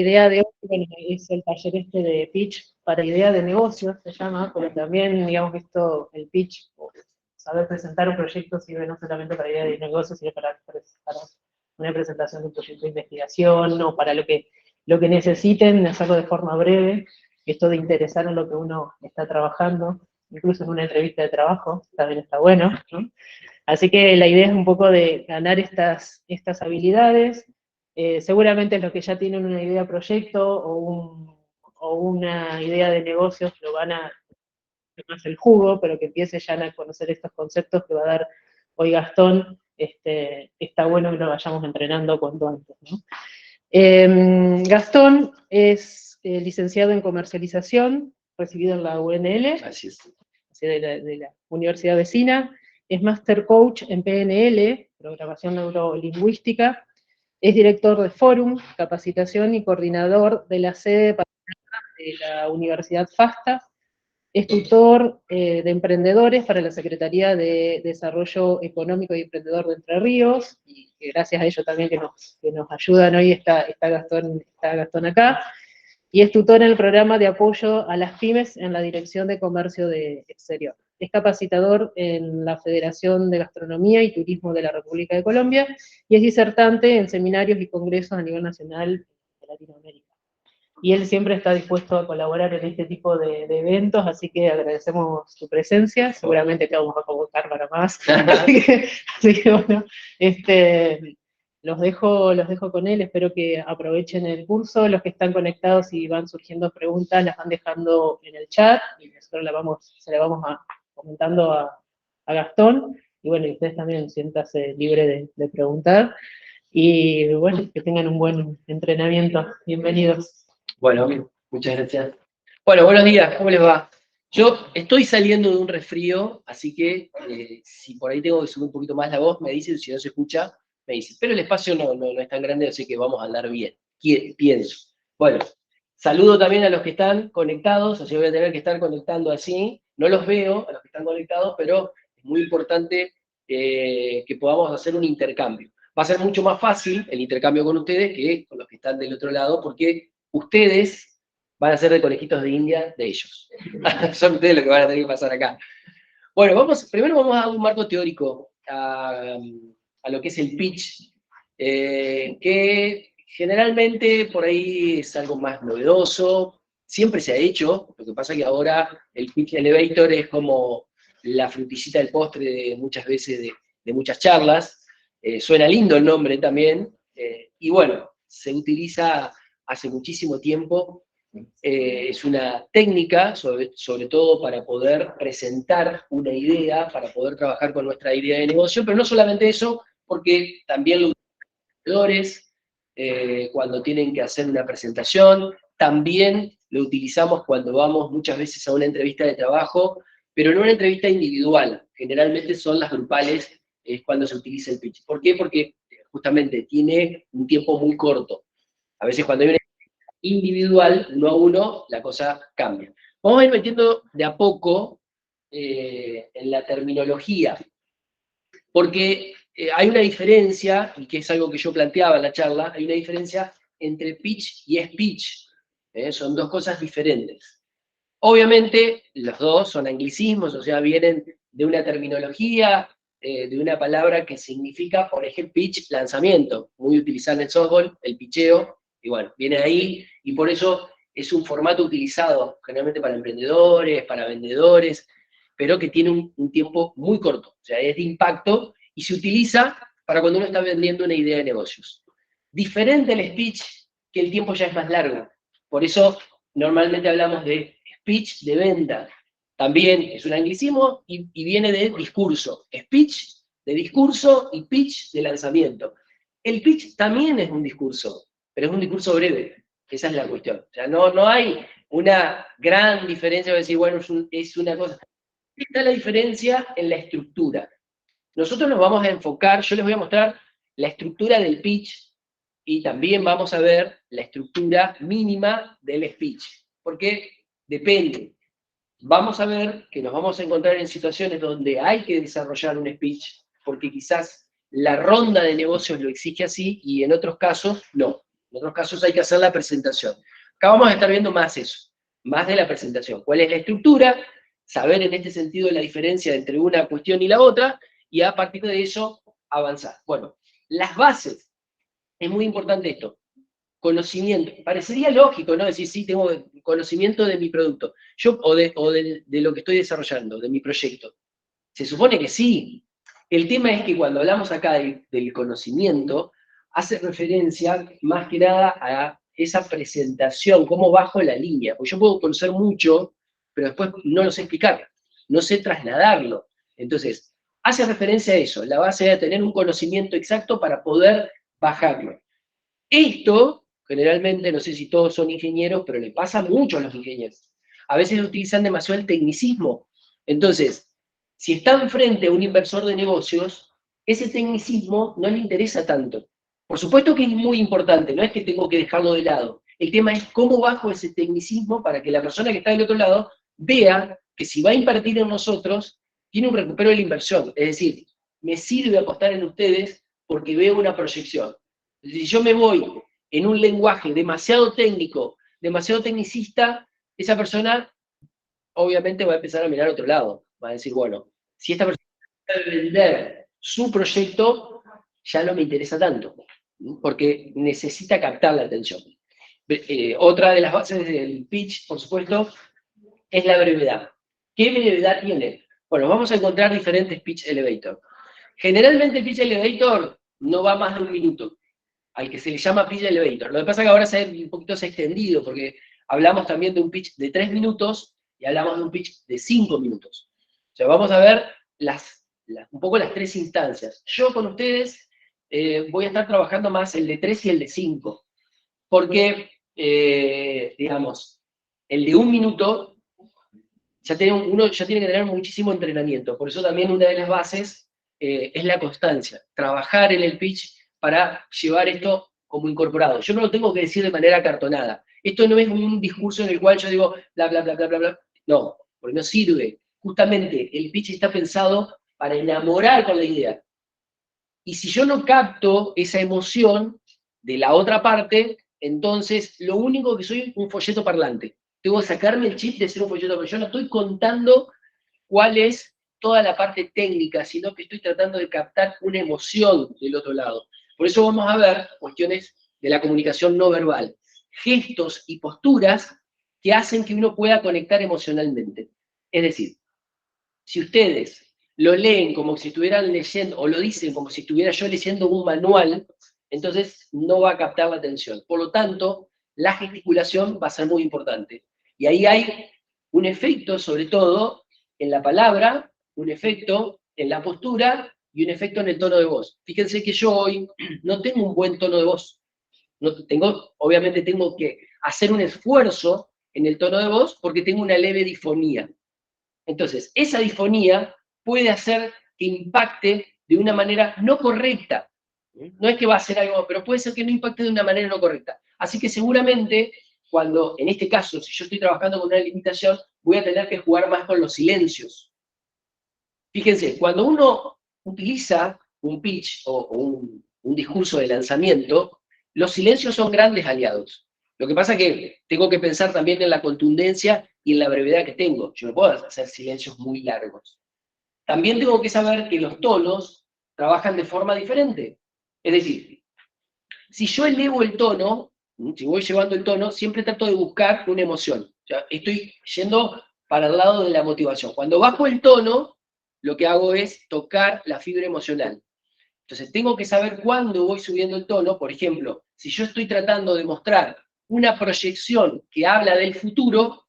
idea de hoy, bueno, es el taller este de pitch para idea de negocios, se llama, pero también, digamos, esto, el pitch, o saber presentar un proyecto sirve no solamente para idea de negocios, sino para una presentación de un proyecto de investigación, o para lo que necesiten, hacerlo de forma breve, esto de interesar en lo que uno está trabajando, incluso en una entrevista de trabajo, también está bueno, ¿no? Así que la idea es un poco de ganar estas habilidades. Seguramente los que ya tienen una idea de proyecto o una idea de negocios lo van a hacer más el jugo, pero que empiece ya a conocer estos conceptos que va a dar hoy Gastón. Está bueno que lo vayamos entrenando cuanto antes, ¿no? Gastón es licenciado en comercialización, recibido en la UNL, Así es. de la universidad vecina, es Master Coach en PNL, Programación Neurolingüística, es director de Forum, Capacitación y coordinador de la sede de la Universidad FASTA, es tutor de emprendedores para la Secretaría de Desarrollo Económico y Emprendedor de Entre Ríos, y que gracias a ellos también que nos ayudan hoy está Gastón acá, y es tutor en el programa de apoyo a las pymes en la Dirección de Comercio de Exterior. Es capacitador en la Federación de Gastronomía y Turismo de la República de Colombia y es disertante en seminarios y congresos a nivel nacional de Latinoamérica. Y él siempre está dispuesto a colaborar en este tipo de eventos, así que agradecemos su presencia, seguramente te vamos a convocar para más. así que bueno, los dejo con él, espero que aprovechen el curso, los que están conectados y van surgiendo preguntas, las van dejando en el chat, y nosotros se la vamos comentando a Gastón, y bueno, y ustedes también siéntanse libre de preguntar, y bueno, que tengan un buen entrenamiento. Bienvenidos. Bueno, muchas gracias. Bueno, buenos días, ¿cómo les va? Yo estoy saliendo de un resfrío, así que si por ahí tengo que subir un poquito más la voz, me dicen, si no se escucha, me dicen. Pero el espacio no es tan grande, así que vamos a andar bien, pienso. Bueno, saludo también a los que están conectados, así voy a tener que estar conectando así. No los veo a los que están conectados, pero es muy importante que podamos hacer un intercambio. Va a ser mucho más fácil el intercambio con ustedes que con los que están del otro lado, porque ustedes van a ser de conejitos de India de ellos. Son ustedes los que van a tener que pasar acá. Bueno, primero vamos a dar un marco teórico a lo que es el pitch, que generalmente por ahí es algo más novedoso, siempre se ha hecho, lo que pasa es que ahora el pitch elevator es como la frutillita del postre de muchas veces de muchas charlas, suena lindo el nombre también, y bueno, se utiliza hace muchísimo tiempo, es una técnica, sobre todo para poder presentar una idea, para poder trabajar con nuestra idea de negocio, pero no solamente eso, porque también lo utilizan los vendedores, cuando tienen que hacer una presentación, también lo utilizamos cuando vamos muchas veces a una entrevista de trabajo, pero no una entrevista individual, generalmente son las grupales, es cuando se utiliza el pitch. ¿Por qué? Porque justamente tiene un tiempo muy corto. A veces cuando hay una individual, uno a uno, la cosa cambia. Vamos a ir metiendo de a poco en la terminología, porque hay una diferencia, y que es algo que yo planteaba en la charla, hay una diferencia entre pitch y speech. Son dos cosas diferentes. Obviamente, los dos son anglicismos, o sea, vienen de una terminología, de una palabra que significa, por ejemplo, pitch, lanzamiento, muy utilizada en el softball, el picheo, y bueno, viene ahí, y por eso es un formato utilizado generalmente para emprendedores, para vendedores, pero que tiene un tiempo muy corto, o sea, es de impacto, y se utiliza para cuando uno está vendiendo una idea de negocios. Diferente el speech, que el tiempo ya es más largo, por eso normalmente hablamos de speech de venta. También es un anglicismo y viene de discurso. Speech de discurso y pitch de lanzamiento. El pitch también es un discurso, pero es un discurso breve. Esa es la cuestión. O sea, no hay una gran diferencia de decir, bueno, es una cosa. Está la diferencia en la estructura. Nosotros nos vamos a enfocar, yo les voy a mostrar la estructura del pitch y también vamos a ver la estructura mínima del speech. Porque depende. Vamos a ver que nos vamos a encontrar en situaciones donde hay que desarrollar un speech, porque quizás la ronda de negocios lo exige así, y en otros casos no. En otros casos hay que hacer la presentación. Acá vamos a estar viendo más eso, más de la presentación. ¿Cuál es la estructura? Saber en este sentido la diferencia entre una cuestión y la otra, y a partir de eso avanzar. Bueno, las bases. Es muy importante esto. Conocimiento. Parecería lógico, ¿no? Decir, sí, tengo conocimiento de mi producto. De lo que estoy desarrollando, de mi proyecto. Se supone que sí. El tema es que cuando hablamos acá del conocimiento, hace referencia más que nada a esa presentación, cómo bajo la línea. Porque yo puedo conocer mucho, pero después no lo sé explicar, no sé trasladarlo. Entonces, hace referencia a eso. La base es tener un conocimiento exacto para poder bajarlo. Esto, generalmente, no sé si todos son ingenieros, pero le pasa mucho a los ingenieros. A veces utilizan demasiado el tecnicismo. Entonces, si está enfrente a un inversor de negocios, ese tecnicismo no le interesa tanto. Por supuesto que es muy importante, no es que tengo que dejarlo de lado. El tema es cómo bajo ese tecnicismo para que la persona que está del otro lado vea que si va a invertir en nosotros, tiene un recupero de la inversión. Es decir, me sirve apostar en ustedes porque veo una proyección. Si yo me voy en un lenguaje demasiado técnico, demasiado tecnicista, esa persona obviamente va a empezar a mirar a otro lado. Va a decir, bueno, si esta persona puede vender su proyecto, ya no me interesa tanto, porque necesita captar la atención. Otra de las bases del pitch, por supuesto, es la brevedad. ¿Qué brevedad tiene? Bueno, vamos a encontrar diferentes pitch elevator. Generalmente el pitch elevator no va más de 1 minuto, al que se le llama pitch elevator. Lo que pasa es que ahora un poquito se ha extendido, porque hablamos también de un pitch de 3 minutos y hablamos de un pitch de 5 minutos. O sea, vamos a ver un poco las 3 instancias. Yo con ustedes voy a estar trabajando más el de 3 y el de 5, porque, digamos, el de 1 minuto, uno ya tiene que tener muchísimo entrenamiento. Por eso también una de las bases es la constancia. Trabajar en el pitch para llevar esto como incorporado. Yo no lo tengo que decir de manera cartonada. Esto no es un discurso en el cual yo digo bla, bla, bla, bla, bla, bla. No, porque no sirve. Justamente el pitch está pensado para enamorar con la idea. Y si yo no capto esa emoción de la otra parte, entonces lo único que soy es un folleto parlante. Tengo que sacarme el chip de ser un folleto parlante. Yo no estoy contando cuál es toda la parte técnica, sino que estoy tratando de captar una emoción del otro lado. Por eso vamos a ver cuestiones de la comunicación no verbal, gestos y posturas que hacen que uno pueda conectar emocionalmente. Es decir, si ustedes lo leen como si estuvieran leyendo, o lo dicen como si estuviera yo leyendo un manual, entonces no va a captar la atención. Por lo tanto, la gesticulación va a ser muy importante. Y ahí hay un efecto, sobre todo, en la palabra, un efecto en la postura y un efecto en el tono de voz. Fíjense que yo hoy no tengo un buen tono de voz. Obviamente tengo que hacer un esfuerzo en el tono de voz porque tengo una leve disfonía. Entonces, esa disfonía puede hacer que impacte de una manera no correcta. No es que va a ser algo, pero puede ser que no impacte de una manera no correcta. Así que seguramente, cuando, en este caso, si yo estoy trabajando con una limitación, voy a tener que jugar más con los silencios. Fíjense, cuando uno utiliza un pitch o un discurso de lanzamiento, los silencios son grandes aliados. Lo que pasa es que tengo que pensar también en la contundencia y en la brevedad que tengo. Yo no puedo hacer silencios muy largos. También tengo que saber que los tonos trabajan de forma diferente. Es decir, si yo elevo el tono, si voy llevando el tono, siempre trato de buscar una emoción. O sea, estoy yendo para el lado de la motivación. Cuando bajo el tono, lo que hago es tocar la fibra emocional. Entonces tengo que saber cuándo voy subiendo el tono. Por ejemplo, si yo estoy tratando de mostrar una proyección que habla del futuro,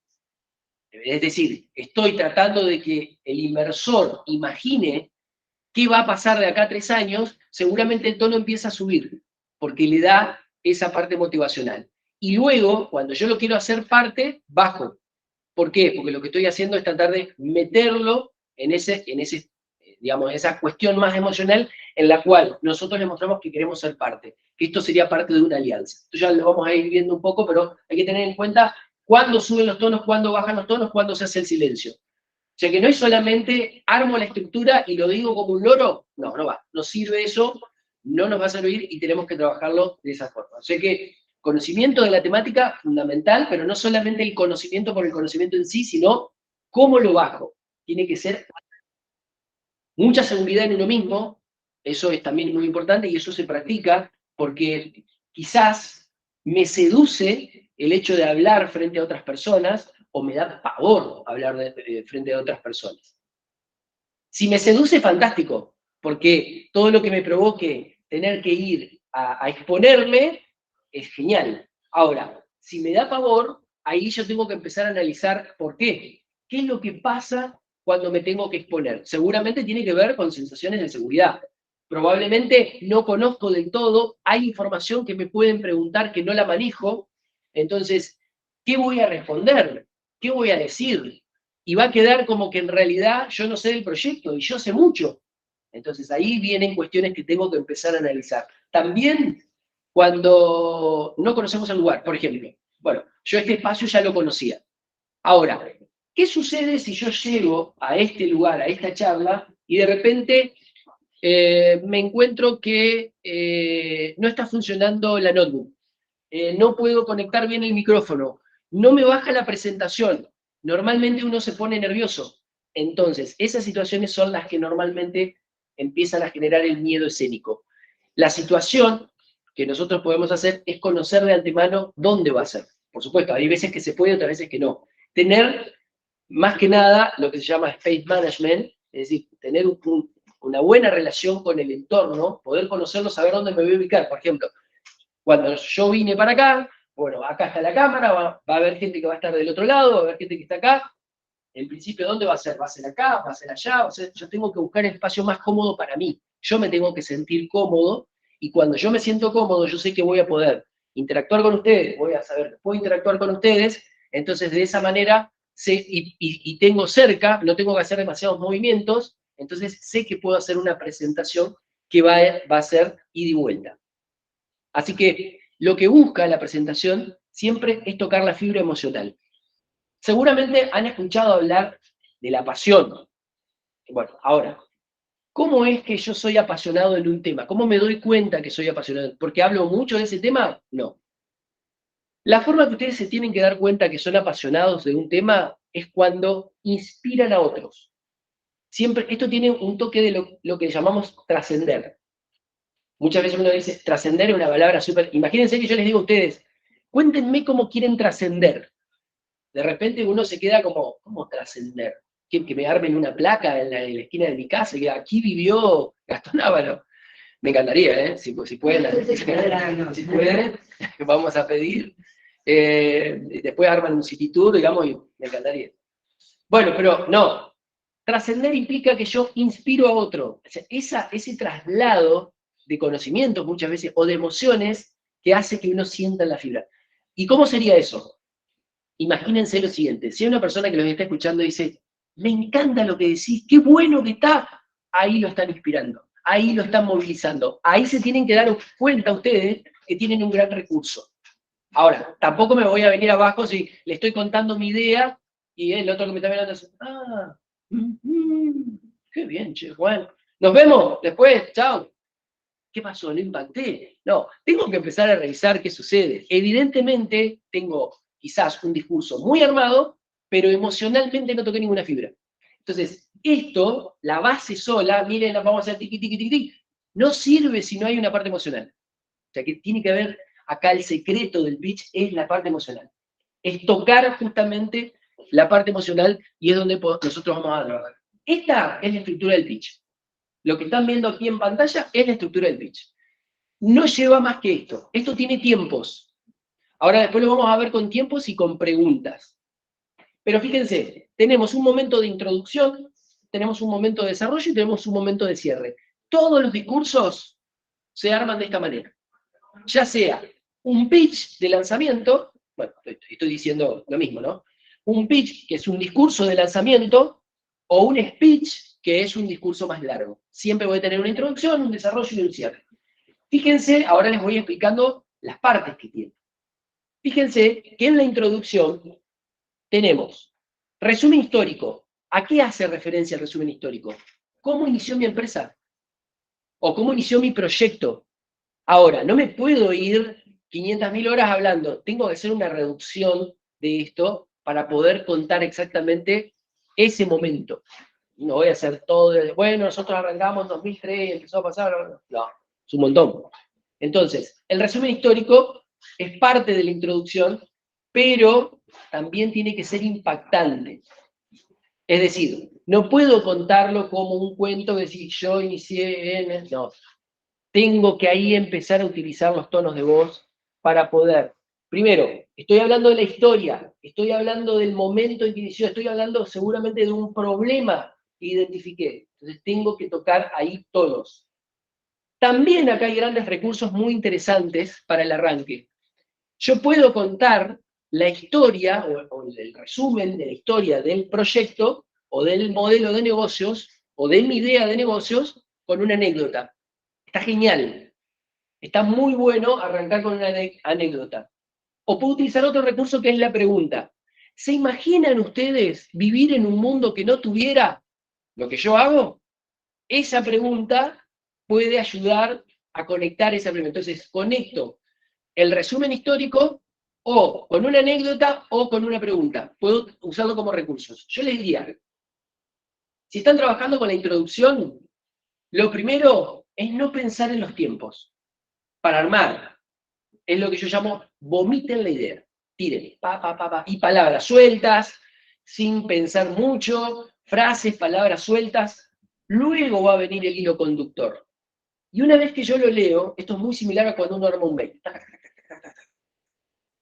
es decir, estoy tratando de que el inversor imagine qué va a pasar de acá a 3 años, seguramente el tono empieza a subir, porque le da esa parte motivacional. Y luego, cuando yo lo quiero hacer parte, bajo. ¿Por qué? Porque lo que estoy haciendo es tratar de meterlo en digamos, esa cuestión más emocional en la cual nosotros le mostramos que queremos ser parte, que esto sería parte de una alianza. Esto ya lo vamos a ir viendo un poco, pero hay que tener en cuenta cuándo suben los tonos, cuándo bajan los tonos, cuándo se hace el silencio. O sea que no es solamente armo la estructura y lo digo como un loro, no va, no sirve eso, no nos va a servir y tenemos que trabajarlo de esa forma. O sea que conocimiento de la temática fundamental, pero no solamente el conocimiento por el conocimiento en sí, sino cómo lo bajo. Tiene que ser mucha seguridad en uno mismo, eso es también muy importante y eso se practica porque quizás me seduce el hecho de hablar frente a otras personas o me da pavor hablar frente a otras personas. Si me seduce, fantástico, porque todo lo que me provoque tener que ir a exponerme es genial. Ahora, si me da pavor, ahí yo tengo que empezar a analizar por qué. ¿Qué es lo que pasa cuando me tengo que exponer? Seguramente tiene que ver con sensaciones de seguridad. Probablemente no conozco del todo, hay información que me pueden preguntar que no la manejo, entonces, ¿qué voy a responder? ¿Qué voy a decir? Y va a quedar como que en realidad yo no sé del proyecto y yo sé mucho. Entonces ahí vienen cuestiones que tengo que empezar a analizar. También cuando no conocemos el lugar, por ejemplo. Bueno, yo este espacio ya lo conocía. Ahora, ¿qué sucede si yo llego a este lugar, a esta charla, y de repente me encuentro que no está funcionando la notebook? No puedo conectar bien el micrófono, no me baja la presentación. Normalmente uno se pone nervioso. Entonces, esas situaciones son las que normalmente empiezan a generar el miedo escénico. La situación que nosotros podemos hacer es conocer de antemano dónde va a ser. Por supuesto, hay veces que se puede, otras veces que no. Tener, más que nada, lo que se llama space management, es decir, tener una buena relación con el entorno, poder conocerlo, saber dónde me voy a ubicar. Por ejemplo, cuando yo vine para acá, bueno, acá está la cámara, va a haber gente que va a estar del otro lado, va a haber gente que está acá. En principio, ¿dónde va a ser? ¿Va a ser acá? ¿Va a ser allá? O sea, yo tengo que buscar el espacio más cómodo para mí. Yo me tengo que sentir cómodo y cuando yo me siento cómodo, yo sé que voy a poder interactuar con ustedes, voy a saber que puedo interactuar con ustedes, entonces de esa manera sé, y tengo cerca, no tengo que hacer demasiados movimientos, entonces sé que puedo hacer una presentación que va a ser ida y vuelta. Así que lo que busca la presentación siempre es tocar la fibra emocional. Seguramente han escuchado hablar de la pasión. Bueno, ahora, ¿cómo es que yo soy apasionado en un tema? ¿Cómo me doy cuenta que soy apasionado? ¿Porque hablo mucho de ese tema? No. La forma que ustedes se tienen que dar cuenta que son apasionados de un tema es cuando inspiran a otros. Siempre, esto tiene un toque de lo que llamamos trascender. Muchas veces uno dice, trascender es una palabra súper... Imagínense que yo les digo a ustedes, cuéntenme cómo quieren trascender. De repente uno se queda como, ¿cómo trascender? Que me armen una placa en la esquina de mi casa, que aquí vivió Gastón Ábalo. Me encantaría, ¿eh? Si pueden, si pueden, vamos a pedir. Después arman un city tour, digamos, y me encantaría. Bueno, pero no. Trascender implica que yo inspiro a otro. O sea, ese traslado de conocimientos muchas veces, o de emociones, que hace que uno sienta la fibra. ¿Y cómo sería eso? Imagínense lo siguiente, si hay una persona que los está escuchando y dice, me encanta lo que decís, qué bueno que está, ahí lo están inspirando, ahí lo están movilizando, ahí se tienen que dar cuenta ustedes que tienen un gran recurso. Ahora, tampoco me voy a venir abajo si le estoy contando mi idea y el otro que me está mirando dice, qué bien, che, Juan, nos vemos después, chao. ¿Qué pasó? ¿No impacté? No, tengo que empezar a revisar qué sucede. Evidentemente, tengo quizás un discurso muy armado, pero emocionalmente no toqué ninguna fibra. Entonces, esto, la base sola, miren, vamos a hacer tiqui, tiqui, tiqui, tiqui, no sirve si no hay una parte emocional. O sea, que tiene que haber, acá el secreto del pitch es la parte emocional. Es tocar justamente la parte emocional y es donde nosotros vamos a trabajar. Esta es la estructura del pitch. Lo que están viendo aquí en pantalla es la estructura del pitch. No lleva más que esto. Esto tiene tiempos. Ahora después lo vamos a ver con tiempos y con preguntas. Pero fíjense, tenemos un momento de introducción, tenemos un momento de desarrollo y tenemos un momento de cierre. Todos los discursos se arman de esta manera. Ya sea un pitch de lanzamiento, bueno, estoy diciendo lo mismo, ¿no? Un pitch que es un discurso de lanzamiento o un speech que es un discurso más largo. Siempre voy a tener una introducción, un desarrollo y un cierre. Fíjense, ahora les voy explicando las partes que tiene. Fíjense que en la introducción tenemos resumen histórico. ¿A qué hace referencia el resumen histórico? ¿Cómo inició mi empresa? ¿O cómo inició mi proyecto? Ahora, no me puedo ir 500.000 horas hablando. Tengo que hacer una reducción de esto para poder contar exactamente ese momento. No voy a hacer todo bueno, nosotros arrancamos en 2003 y empezó a pasar. No, es un montón. Entonces, el resumen histórico es parte de la introducción, pero también tiene que ser impactante. Es decir, no puedo contarlo como un cuento de si yo inicié en... No, tengo que ahí empezar a utilizar los tonos de voz para poder... Primero, estoy hablando de la historia, estoy hablando del momento en que inició, estoy hablando seguramente de un problema que identifiqué. Entonces tengo que tocar ahí tonos. También acá hay grandes recursos muy interesantes para el arranque. Yo puedo contar la historia o el resumen de la historia del proyecto o del modelo de negocios o de mi idea de negocios con una anécdota. Está genial. Está muy bueno arrancar con una anécdota. O puedo utilizar otro recurso que es la pregunta. ¿Se imaginan ustedes vivir en un mundo que no tuviera lo que yo hago? Esa pregunta puede ayudar a conectar esa pregunta. Entonces, conecto el resumen histórico o con una anécdota o con una pregunta. Puedo usarlo como recursos. Yo les diría, si están trabajando con la introducción, lo primero es no pensar en los tiempos. Para armar, es lo que yo llamo vomiten la idea. Tiren, y palabras sueltas, sin pensar mucho, frases, palabras sueltas. Luego va a venir el hilo conductor. Y una vez que yo lo leo, esto es muy similar a cuando uno arma un mail.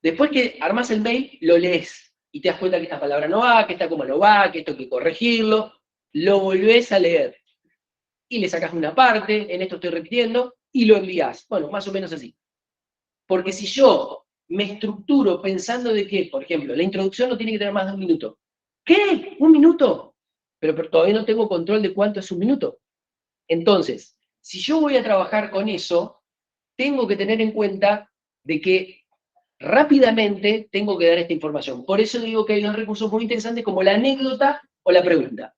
Después que armas el mail, lo lees y te das cuenta que esta palabra no va, que esta coma no va, que esto hay que corregirlo. Lo volvés a leer. Y le sacas una parte, en esto estoy repitiendo, y lo envías. Bueno, más o menos así. Porque si yo me estructuro pensando de que, por ejemplo, la introducción no tiene que tener más de 1 minuto. ¿Qué? ¿1 minuto? Pero todavía no tengo control de cuánto es 1 minuto. Entonces, si yo voy a trabajar con eso, tengo que tener en cuenta de que rápidamente tengo que dar esta información. Por eso digo que hay unos recursos muy interesantes como la anécdota o la pregunta.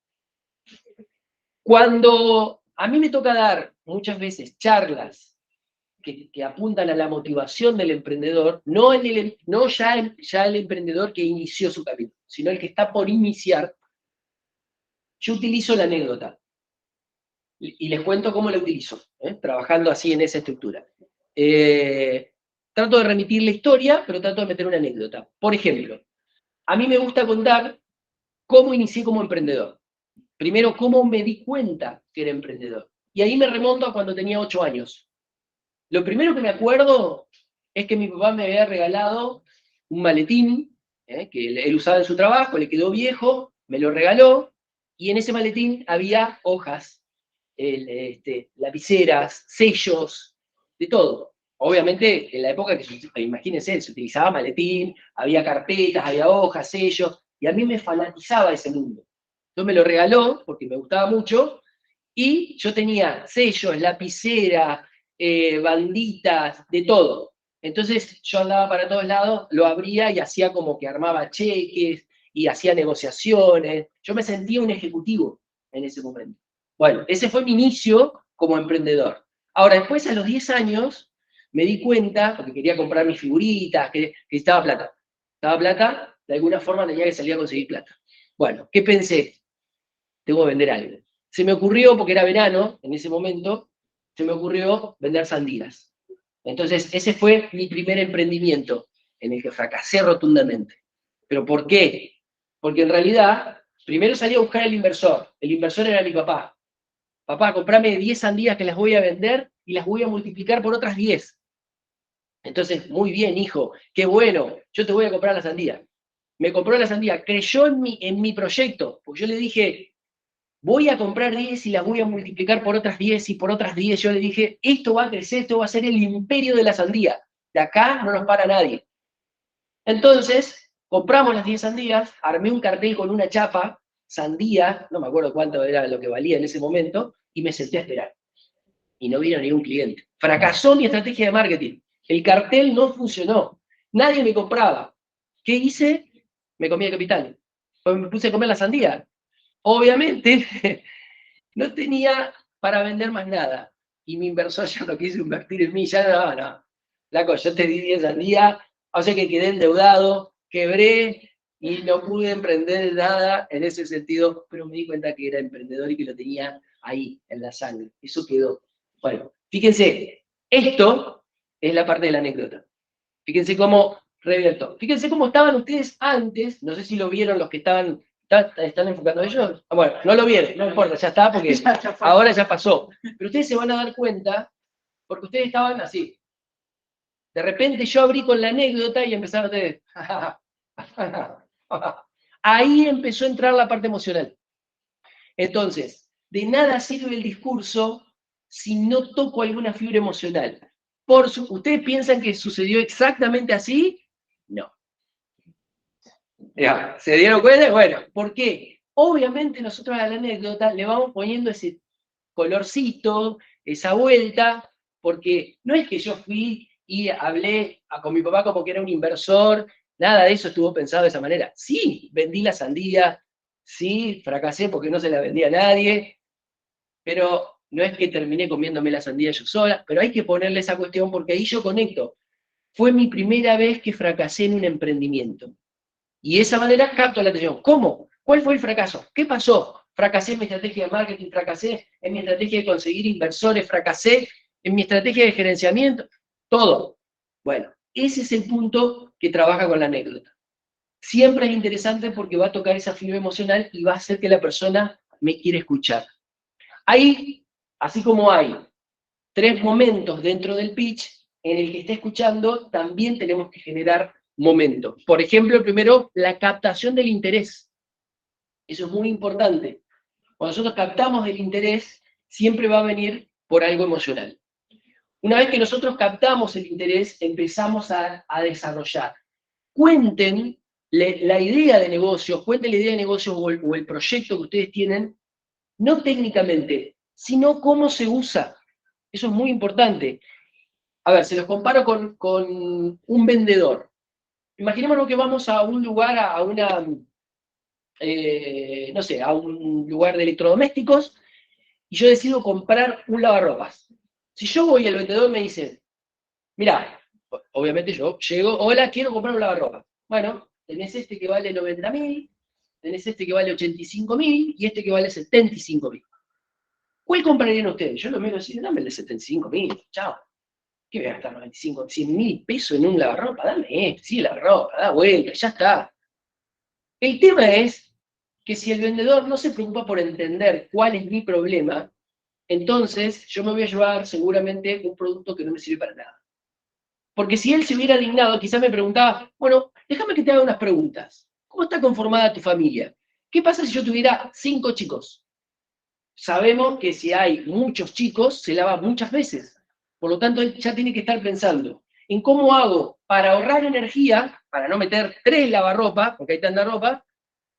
Cuando a mí me toca dar muchas veces charlas que apuntan a la motivación del emprendedor, no ya el emprendedor que inició su camino, sino el que está por iniciar, yo utilizo la anécdota. Y les cuento cómo la utilizo, trabajando así en esa estructura. Trato de remitir la historia, pero trato de meter una anécdota. Por ejemplo, a mí me gusta contar cómo inicié como emprendedor. Primero, cómo me di cuenta que era emprendedor. Y ahí me remonto a cuando tenía 8 años. Lo primero que me acuerdo es que mi papá me había regalado un maletín, que él usaba en su trabajo, le quedó viejo, me lo regaló, y en ese maletín había hojas, lapiceras, sellos, de todo. Obviamente, en la época que, imagínense, se utilizaba maletín, había carpetas, había hojas, sellos, y a mí me fanatizaba ese mundo. Entonces me lo regaló, porque me gustaba mucho, y yo tenía sellos, lapicera, banditas, de todo. Entonces yo andaba para todos lados, lo abría y hacía como que armaba cheques y hacía negociaciones. Yo me sentía un ejecutivo en ese momento. Bueno, ese fue mi inicio como emprendedor. Ahora, después a los 10 años me di cuenta, porque quería comprar mis figuritas, que necesitaba plata. Necesitaba plata, de alguna forma tenía que salir a conseguir plata. Bueno, ¿qué pensé? Tengo que vender algo. Se me ocurrió, porque era verano en ese momento, se me ocurrió vender sandías. Entonces, ese fue mi primer emprendimiento, en el que fracasé rotundamente. ¿Pero por qué? Porque en realidad, primero salí a buscar el inversor. El inversor era mi papá. Papá, comprame 10 sandías que las voy a vender y las voy a multiplicar por otras 10. Entonces, muy bien, hijo, qué bueno, yo te voy a comprar la sandía. Me compró la sandía, creyó en mi proyecto, porque yo le dije, voy a comprar 10 y las voy a multiplicar por otras 10 y por otras 10. Yo le dije, esto va a crecer, esto va a ser el imperio de la sandía. De acá no nos para nadie. Entonces, compramos las 10 sandías, armé un cartel con una chapa, sandía, no me acuerdo cuánto era lo que valía en ese momento, y me senté a esperar. Y no vino ningún cliente. Fracasó mi estrategia de marketing. El cartel no funcionó. Nadie me compraba. ¿Qué hice? Me comí el capital. Pues me puse a comer la sandía. Obviamente, no tenía para vender más nada. Y mi inversor ya no quiso invertir en mí, ya no. Flaco, yo te di 10 al día, o sea que quedé endeudado, quebré y no pude emprender nada en ese sentido, pero me di cuenta que era emprendedor y que lo tenía ahí, en la sangre. Eso quedó. Bueno, fíjense, esto es la parte de la anécdota. Fíjense cómo revierto. Fíjense cómo estaban ustedes antes, no sé si lo vieron los que están enfocando ellos. Bueno, no lo vieron, no importa, ya está, porque ahora ya pasó. Pero ustedes se van a dar cuenta, porque ustedes estaban así. De repente yo abrí con la anécdota y empezaron ustedes. Ahí empezó a entrar la parte emocional. Entonces, de nada sirve el discurso si no toco alguna fibra emocional. ¿Ustedes piensan que sucedió exactamente así? No. Ya, ¿se dieron cuenta? Bueno, ¿por qué? Obviamente nosotros a la anécdota le vamos poniendo ese colorcito, esa vuelta, porque no es que yo fui y hablé con mi papá como que era un inversor, nada de eso estuvo pensado de esa manera. Sí, vendí la sandía, sí, fracasé porque no se la vendía a nadie, pero no es que terminé comiéndome la sandía yo sola, pero hay que ponerle esa cuestión porque ahí yo conecto. Fue mi primera vez que fracasé en un emprendimiento. Y de esa manera capto la atención. ¿Cómo? ¿Cuál fue el fracaso? ¿Qué pasó? Fracasé en mi estrategia de marketing, fracasé en mi estrategia de conseguir inversores, fracasé en mi estrategia de gerenciamiento, todo. Bueno, ese es el punto que trabaja con la anécdota. Siempre es interesante porque va a tocar esa fibra emocional y va a hacer que la persona me quiera escuchar. Ahí, así como hay 3 momentos dentro del pitch, en el que está escuchando, también tenemos que generar momentos. Por ejemplo, primero, la captación del interés. Eso es muy importante. Cuando nosotros captamos el interés, siempre va a venir por algo emocional. Una vez que nosotros captamos el interés, empezamos a desarrollar. Cuenten la idea de negocio, cuenten la idea de negocio o el proyecto que ustedes tienen, no técnicamente, sino cómo se usa. Eso es muy importante. A ver, se los comparo con un vendedor. Imaginémonos que vamos a un lugar, a una, no sé, a un lugar de electrodomésticos y yo decido comprar un lavarropas. Si yo voy y el vendedor me dice, mira, obviamente yo llego, hola, quiero comprar un lavarropas. Bueno, tenés este que vale 90.000, tenés este que vale 85.000 y este que vale 75.000. ¿Cuál comprarían ustedes? Yo lo miro así, dame el de 75.000, chao. ¿Qué voy a gastar 95, 100.000 pesos en un lavarropa? Dame esto, sí, lavarropa, da vuelta, ya está. El tema es que si el vendedor no se preocupa por entender cuál es mi problema, entonces yo me voy a llevar seguramente un producto que no me sirve para nada. Porque si él se hubiera dignado, quizás me preguntaba, bueno, déjame que te haga unas preguntas. ¿Cómo está conformada tu familia? ¿Qué pasa si yo tuviera 5 chicos? Sabemos que si hay muchos chicos, se lava muchas veces. Por lo tanto, él ya tiene que estar pensando en cómo hago para ahorrar energía, para no meter 3 lavarropas, porque hay tanta ropa,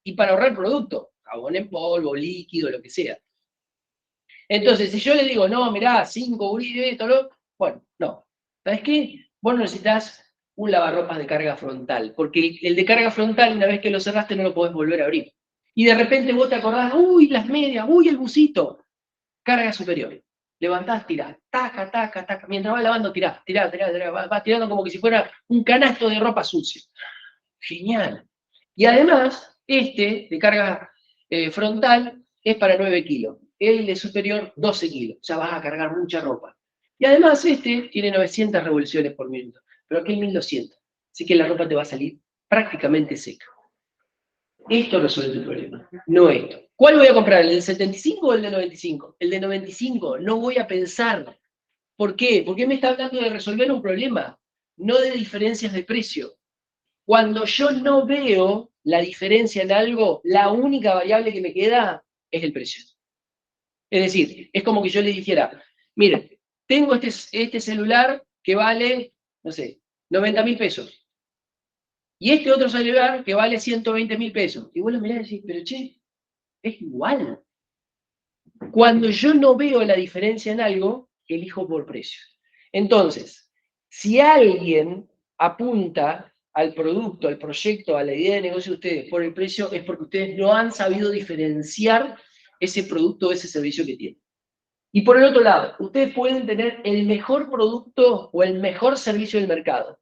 y para ahorrar producto, jabón en polvo, líquido, lo que sea. Entonces, si yo le digo, no, mirá, 5 esto, ¿no? Bueno, no. ¿Sabes qué? Vos necesitas un lavarropas de carga frontal, porque el de carga frontal, una vez que lo cerraste, no lo podés volver a abrir. Y de repente vos te acordás, uy, las medias, uy, el busito. Carga superior. Levantás, tirás, taca, taca, taca. Mientras vas lavando, tirás, vas tirando como que si fuera un canasto de ropa sucia. Genial. Y además, este de carga frontal es para 9 kilos. El de superior, 12 kilos. O sea, vas a cargar mucha ropa. Y además, este tiene 900 revoluciones por minuto. Pero aquel 1200. Así que la ropa te va a salir prácticamente seca. Esto resuelve el problema, no esto. ¿Cuál voy a comprar? ¿El del 75 o el de 95? El de 95, no voy a pensar. ¿Por qué? Porque me está hablando de resolver un problema, no de diferencias de precio. Cuando yo no veo la diferencia en algo, la única variable que me queda es el precio. Es decir, es como que yo le dijera, mire, tengo este celular que vale, no sé, 90.000 pesos. Y este otro celular que vale 120.000 pesos. Y vos lo mirás y decís, pero che, es igual. Cuando yo no veo la diferencia en algo, elijo por precio. Entonces, si alguien apunta al producto, al proyecto, a la idea de negocio de ustedes por el precio, es porque ustedes no han sabido diferenciar ese producto o ese servicio que tienen. Y por el otro lado, ustedes pueden tener el mejor producto o el mejor servicio del mercado.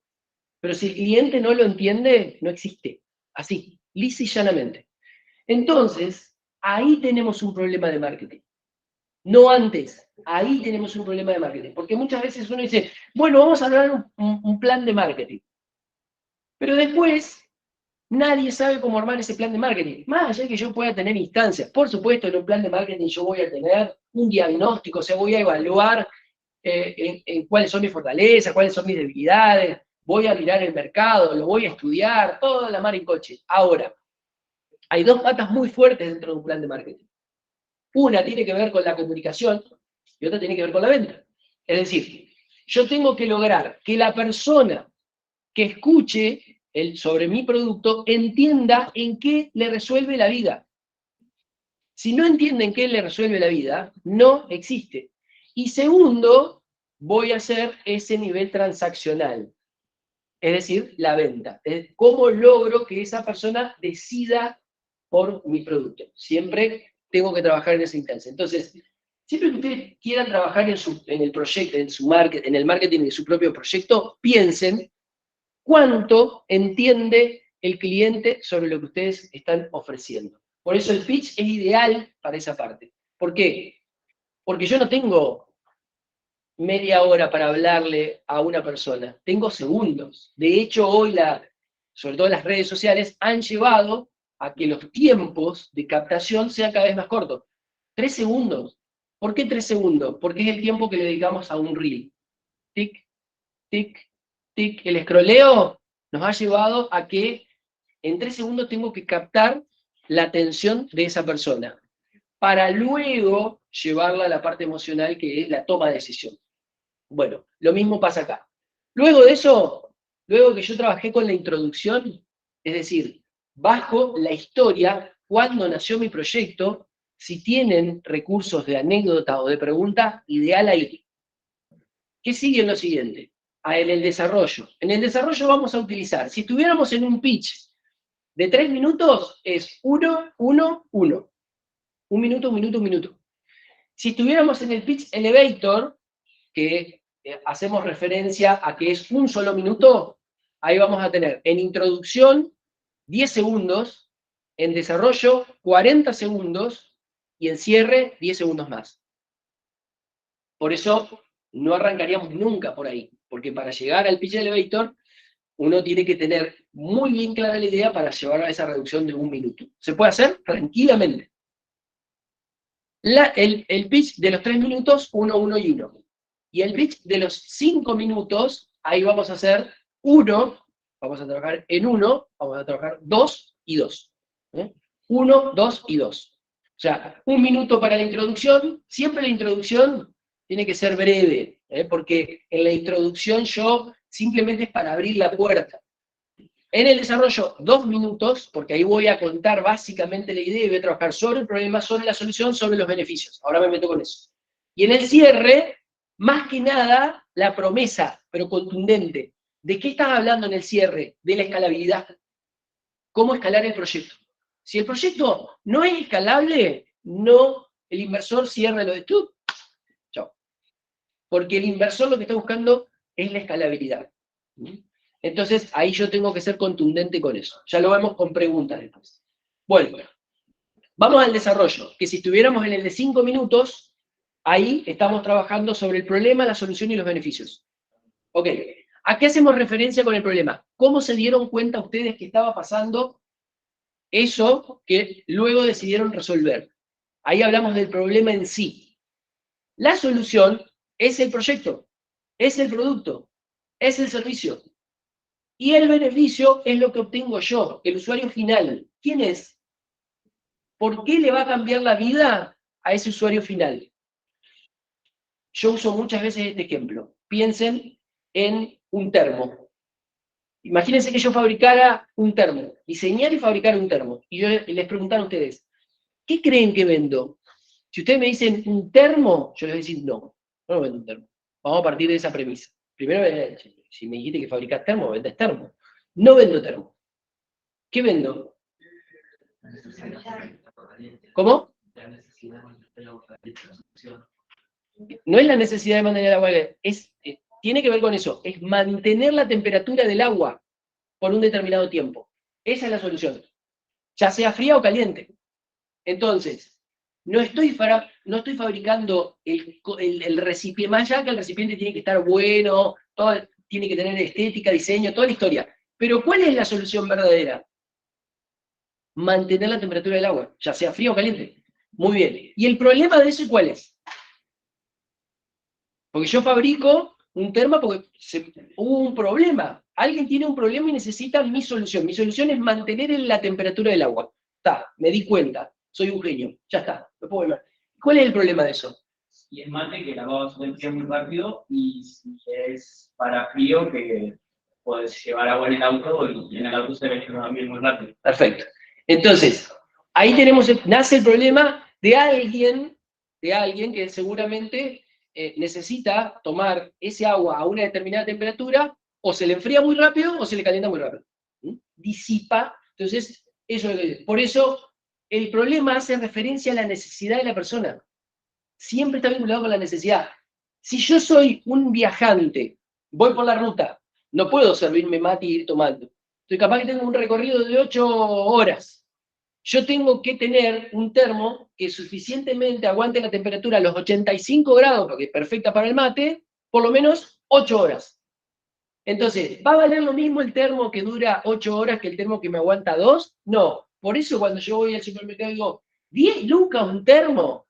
Pero si el cliente no lo entiende, no existe. Así, lisa y llanamente. Entonces, ahí tenemos un problema de marketing. No antes. Ahí tenemos un problema de marketing. Porque muchas veces uno dice, bueno, vamos a hablar un plan de marketing. Pero después, nadie sabe cómo armar ese plan de marketing. Más allá de que yo pueda tener instancias. Por supuesto, en un plan de marketing yo voy a tener un diagnóstico, o sea, voy a evaluar en cuáles son mis fortalezas, cuáles son mis debilidades, voy a mirar el mercado, lo voy a estudiar, toda la mar en coche. Ahora, hay dos patas muy fuertes dentro de un plan de marketing. Una tiene que ver con la comunicación y otra tiene que ver con la venta. Es decir, yo tengo que lograr que la persona que escuche sobre mi producto entienda en qué le resuelve la vida. Si no entiende en qué le resuelve la vida, no existe. Y segundo, voy a hacer ese nivel transaccional, es decir, la venta. Es cómo logro que esa persona decida por mi producto. Siempre tengo que trabajar en esa instancia. Entonces, siempre que ustedes quieran trabajar en el proyecto, en el marketing de su propio proyecto, piensen cuánto entiende el cliente sobre lo que ustedes están ofreciendo. Por eso el pitch es ideal para esa parte. ¿Por qué? Porque yo no tengo media hora para hablarle a una persona, tengo segundos. De hecho, hoy, sobre todo las redes sociales, han llevado a que los tiempos de captación sean cada vez más cortos. 3 segundos. ¿Por qué 3 segundos? Porque es el tiempo que le dedicamos a un reel. Tic, tic, tic. El escroleo nos ha llevado a que en 3 segundos tengo que captar la atención de esa persona, para luego llevarla a la parte emocional, que es la toma de decisión. Bueno, lo mismo pasa acá. Luego de eso, luego que yo trabajé con la introducción, es decir, bajo la historia, cuándo nació mi proyecto, si tienen recursos de anécdota o de pregunta, ideal ahí. ¿Qué sigue en lo siguiente? En el desarrollo. En el desarrollo vamos a utilizar, si estuviéramos en un pitch de 3 minutos, es 1, 1, 1. Un minuto, un minuto, un minuto. Si estuviéramos en el pitch elevator, que hacemos referencia a que es un solo minuto, ahí vamos a tener en introducción 10 segundos, en desarrollo 40 segundos y en cierre 10 segundos más. Por eso no arrancaríamos nunca por ahí, porque para llegar al pitch elevator uno tiene que tener muy bien clara la idea para llevar a esa reducción de 1 minuto. Se puede hacer tranquilamente. El pitch de los 3 minutos, 1, 1 y 1. Y el pitch de los 5 minutos, ahí vamos a hacer 1, vamos a trabajar en 1, vamos a trabajar 2 y 2. 1, 2 y 2. O sea, 1 minuto para la introducción. Siempre la introducción tiene que ser breve, porque en la introducción yo simplemente es para abrir la puerta. En el desarrollo, 2 minutos, porque ahí voy a contar básicamente la idea y voy a trabajar sobre el problema, sobre la solución, sobre los beneficios. Ahora me meto con eso. Y en el cierre, más que nada, la promesa, pero contundente. ¿De qué estás hablando en el cierre? De la escalabilidad. ¿Cómo escalar el proyecto? Si el proyecto no es escalable, no, el inversor cierra lo de tú. Chao. Porque el inversor lo que está buscando es la escalabilidad. Entonces, ahí yo tengo que ser contundente con eso. Ya lo vemos con preguntas después. Bueno, vamos al desarrollo, que si estuviéramos en el de 5 minutos, ahí estamos trabajando sobre el problema, la solución y los beneficios. Ok, ¿a qué hacemos referencia con el problema? ¿Cómo se dieron cuenta ustedes que estaba pasando eso que luego decidieron resolver? Ahí hablamos del problema en sí. La solución es el proyecto, es el producto, es el servicio. Y el beneficio es lo que obtengo yo, el usuario final. ¿Quién es? ¿Por qué le va a cambiar la vida a ese usuario final? Yo uso muchas veces este ejemplo. Piensen en un termo. Imagínense que yo fabricara un termo, diseñar y fabricar un termo. Y yo les preguntara a ustedes, ¿qué creen que vendo? Si ustedes me dicen un termo, yo les voy a decir no, no vendo un termo. Vamos a partir de esa premisa. Primero, si me dijiste que fabricás termo, vendes termo. No vendo termo. ¿Qué vendo? ¿Cómo? No es la necesidad de mantener el agua, tiene que ver con eso, es mantener la temperatura del agua por un determinado tiempo. Esa es la solución, ya sea fría o caliente. Entonces, no estoy fabricando el recipiente, más allá que el recipiente tiene que estar bueno, todo, tiene que tener estética, diseño, toda la historia. Pero ¿cuál es la solución verdadera? Mantener la temperatura del agua, ya sea fría o caliente. Muy bien. ¿Y el problema de eso cuál es? Porque yo fabrico un termo porque hubo un problema. Alguien tiene un problema y necesita mi solución. Mi solución es mantener la temperatura del agua. Está, me di cuenta. Soy un genio. Ya está, lo puedo ver. ¿Cuál es el problema de eso? Y es mate que el agua se enfría muy rápido y si es para frío que puedes llevar agua en el auto y en el auto se ve también muy rápido. Perfecto. Entonces, ahí nace el problema de alguien que seguramente necesita tomar ese agua a una determinada temperatura, o se le enfría muy rápido o se le calienta muy rápido. Disipa. Entonces, por eso el problema hace referencia a la necesidad de la persona. Siempre está vinculado con la necesidad. Si yo soy un viajante, voy por la ruta, no puedo servirme mate y ir tomando. Estoy capaz que tengo un recorrido de 8 horas. Yo tengo que tener un termo que suficientemente aguante la temperatura a los 85 grados, porque es perfecta para el mate, por lo menos 8 horas. Entonces, ¿va a valer lo mismo el termo que dura 8 horas que el termo que me aguanta 2? No. Por eso cuando yo voy al supermercado digo, 10 lucas un termo.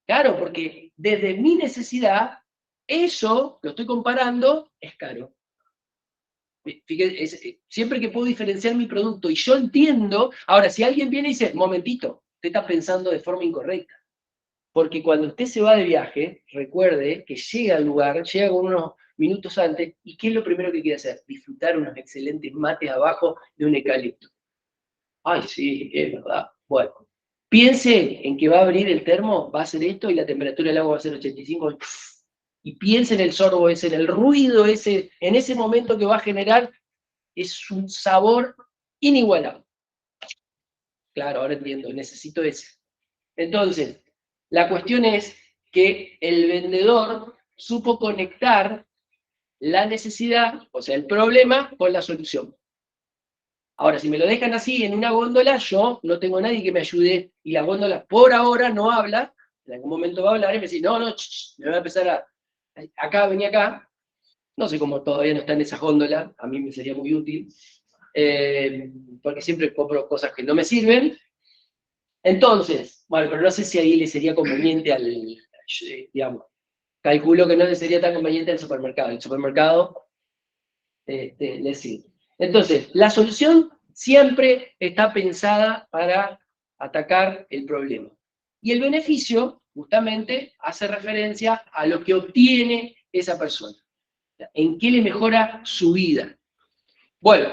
Claro, porque desde mi necesidad, eso, lo estoy comparando, es caro. Fíjate, siempre que puedo diferenciar mi producto y yo entiendo, ahora si alguien viene y dice, momentito, usted está pensando de forma incorrecta, porque cuando usted se va de viaje, recuerde que llega al lugar, llega con unos minutos antes, y ¿qué es lo primero que quiere hacer? Disfrutar unos excelentes mates abajo de un eucalipto. Ay, sí, es verdad. Bueno, piense en que va a abrir el termo, va a hacer esto y la temperatura del agua va a ser 85, y piense en el sorbo ese, en el ruido ese, en ese momento que va a generar, es un sabor inigualable. Claro, ahora entiendo, necesito ese. Entonces, la cuestión es que el vendedor supo conectar la necesidad, o sea, el problema, con la solución. Ahora, si me lo dejan así en una góndola, yo no tengo a nadie que me ayude, y la góndola por ahora no habla, en algún momento va a hablar y me dice, no, me va a empezar acá, vení acá. No sé cómo todavía no está en esa góndola, a mí me sería muy útil, porque siempre compro cosas que no me sirven. Entonces, bueno, pero no sé si ahí le sería conveniente digamos, calculo que no le sería tan conveniente al supermercado. El supermercado le sirve. Entonces, la solución siempre está pensada para atacar el problema. Y el beneficio, justamente, hace referencia a lo que obtiene esa persona. En qué le mejora su vida. Bueno,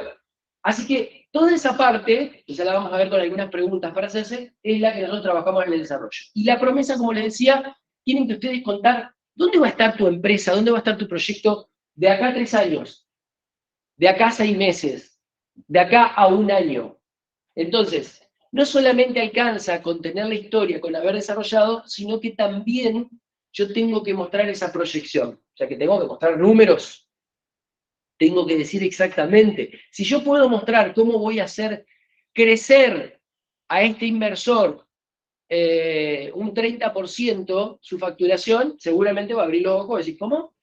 así que toda esa parte, que ya la vamos a ver con algunas preguntas para hacerse, es la que nosotros trabajamos en el desarrollo. Y la promesa, como les decía, tienen que ustedes contar dónde va a estar tu empresa, dónde va a estar tu proyecto de acá a 3 años, de acá a 6 meses, de acá a 1 año. Entonces, no solamente alcanza con tener la historia, con haber desarrollado, sino que también yo tengo que mostrar esa proyección. O sea, que tengo que mostrar números. Tengo que decir exactamente. Si yo puedo mostrar cómo voy a hacer crecer a este inversor un 30% su facturación, seguramente va a abrir los ojos y decir, ¿cómo?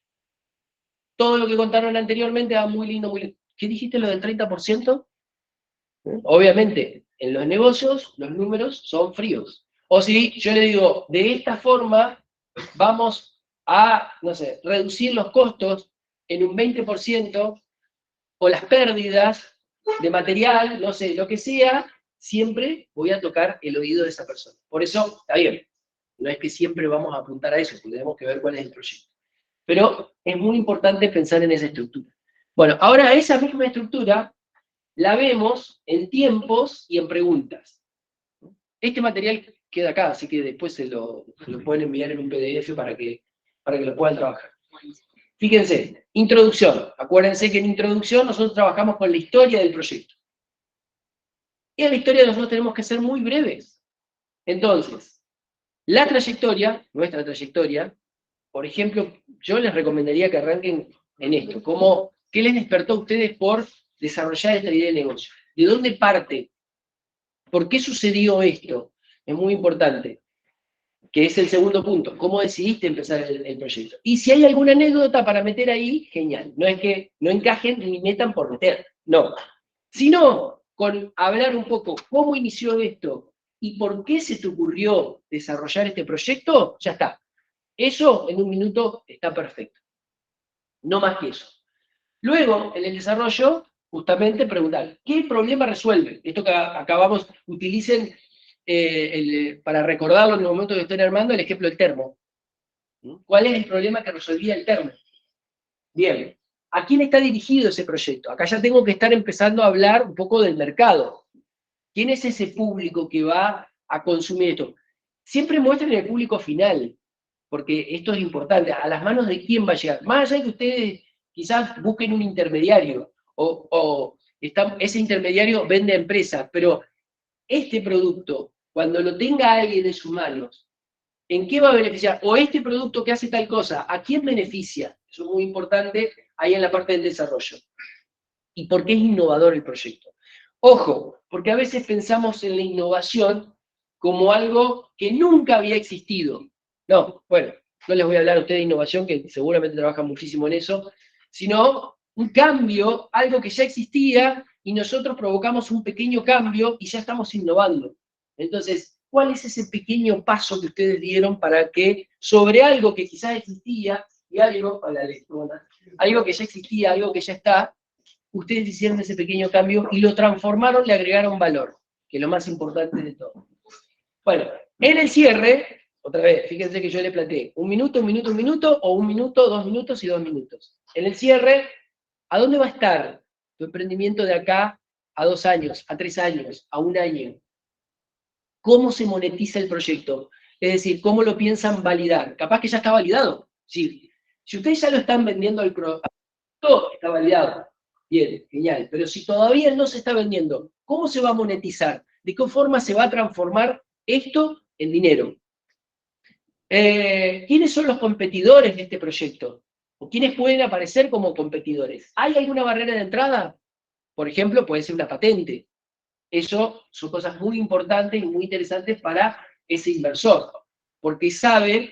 Todo lo que contaron anteriormente va muy lindo, muy lindo. ¿Qué dijiste lo del 30%? Obviamente, en los negocios los números son fríos. O si yo le digo, de esta forma vamos a, no sé, reducir los costos en un 20%, o las pérdidas de material, no sé, lo que sea, siempre voy a tocar el oído de esa persona. Por eso, está bien, no es que siempre vamos a apuntar a eso, tenemos que ver cuál es el proyecto. Pero es muy importante pensar en esa estructura. Bueno, ahora esa misma estructura la vemos en tiempos y en preguntas. Este material queda acá, así que después se lo pueden enviar en un PDF para que lo puedan trabajar. Fíjense, introducción. Acuérdense que en introducción nosotros trabajamos con la historia del proyecto. Y en la historia nosotros tenemos que ser muy breves. Entonces, La trayectoria, nuestra trayectoria, por ejemplo, yo les recomendaría que arranquen en esto, como, ¿qué les despertó a ustedes por desarrollar esta idea de negocio? ¿De dónde parte? ¿Por qué sucedió esto? Es muy importante, que es el segundo punto, ¿cómo decidiste empezar el proyecto? Y si hay alguna anécdota para meter ahí, genial. No es que no encajen ni metan por meter, no. Sino, con hablar un poco cómo inició esto y por qué se te ocurrió desarrollar este proyecto, ya está. Eso en un minuto está perfecto. No más que eso. Luego, en el desarrollo, justamente preguntar, ¿qué problema resuelve? Esto que acabamos, utilicen para recordarlo en el momento que estén armando el ejemplo del termo. ¿Cuál es el problema que resolvía el termo? Bien, ¿a quién está dirigido ese proyecto? Acá ya tengo que estar empezando a hablar un poco del mercado. ¿Quién es ese público que va a consumir esto? Siempre muestren el público final, porque esto es importante. ¿A las manos de quién va a llegar? Más allá de que ustedes quizás busquen un intermediario, o ese intermediario vende a empresas, pero este producto, cuando lo tenga alguien en sus manos, ¿en qué va a beneficiar? O este producto que hace tal cosa, ¿a quién beneficia? Eso es muy importante ahí en la parte del desarrollo. ¿Y por qué es innovador el proyecto? Ojo, porque a veces pensamos en la innovación como algo que nunca había existido. No, bueno, no les voy a hablar a ustedes de innovación, que seguramente trabajan muchísimo en eso, sino un cambio, algo que ya existía, y nosotros provocamos un pequeño cambio y ya estamos innovando. Entonces, ¿cuál es ese pequeño paso que ustedes dieron para que sobre algo que quizás existía, y algo, algo que ya existía, algo que ya está, ustedes hicieron ese pequeño cambio y lo transformaron, le agregaron valor, que es lo más importante de todo? Bueno, en el cierre, otra vez, fíjense que yo le planteé un minuto, un minuto, o un minuto, 2 minutos y 2 minutos. En el cierre, ¿a dónde va a estar tu emprendimiento de acá a 2 años, a 3 años, a 1 año? ¿Cómo se monetiza el proyecto? Es decir, ¿cómo lo piensan validar? Capaz que ya está validado. Sí. Si ustedes ya lo están vendiendo al producto, está validado. Bien, genial. Pero si todavía no se está vendiendo, ¿cómo se va a monetizar? ¿De qué forma se va a transformar esto en dinero? ¿Quiénes son los competidores de este proyecto? ¿O quiénes pueden aparecer como competidores? ¿Hay alguna barrera de entrada? Por ejemplo, puede ser una patente. Eso son cosas muy importantes y muy interesantes para ese inversor, porque sabe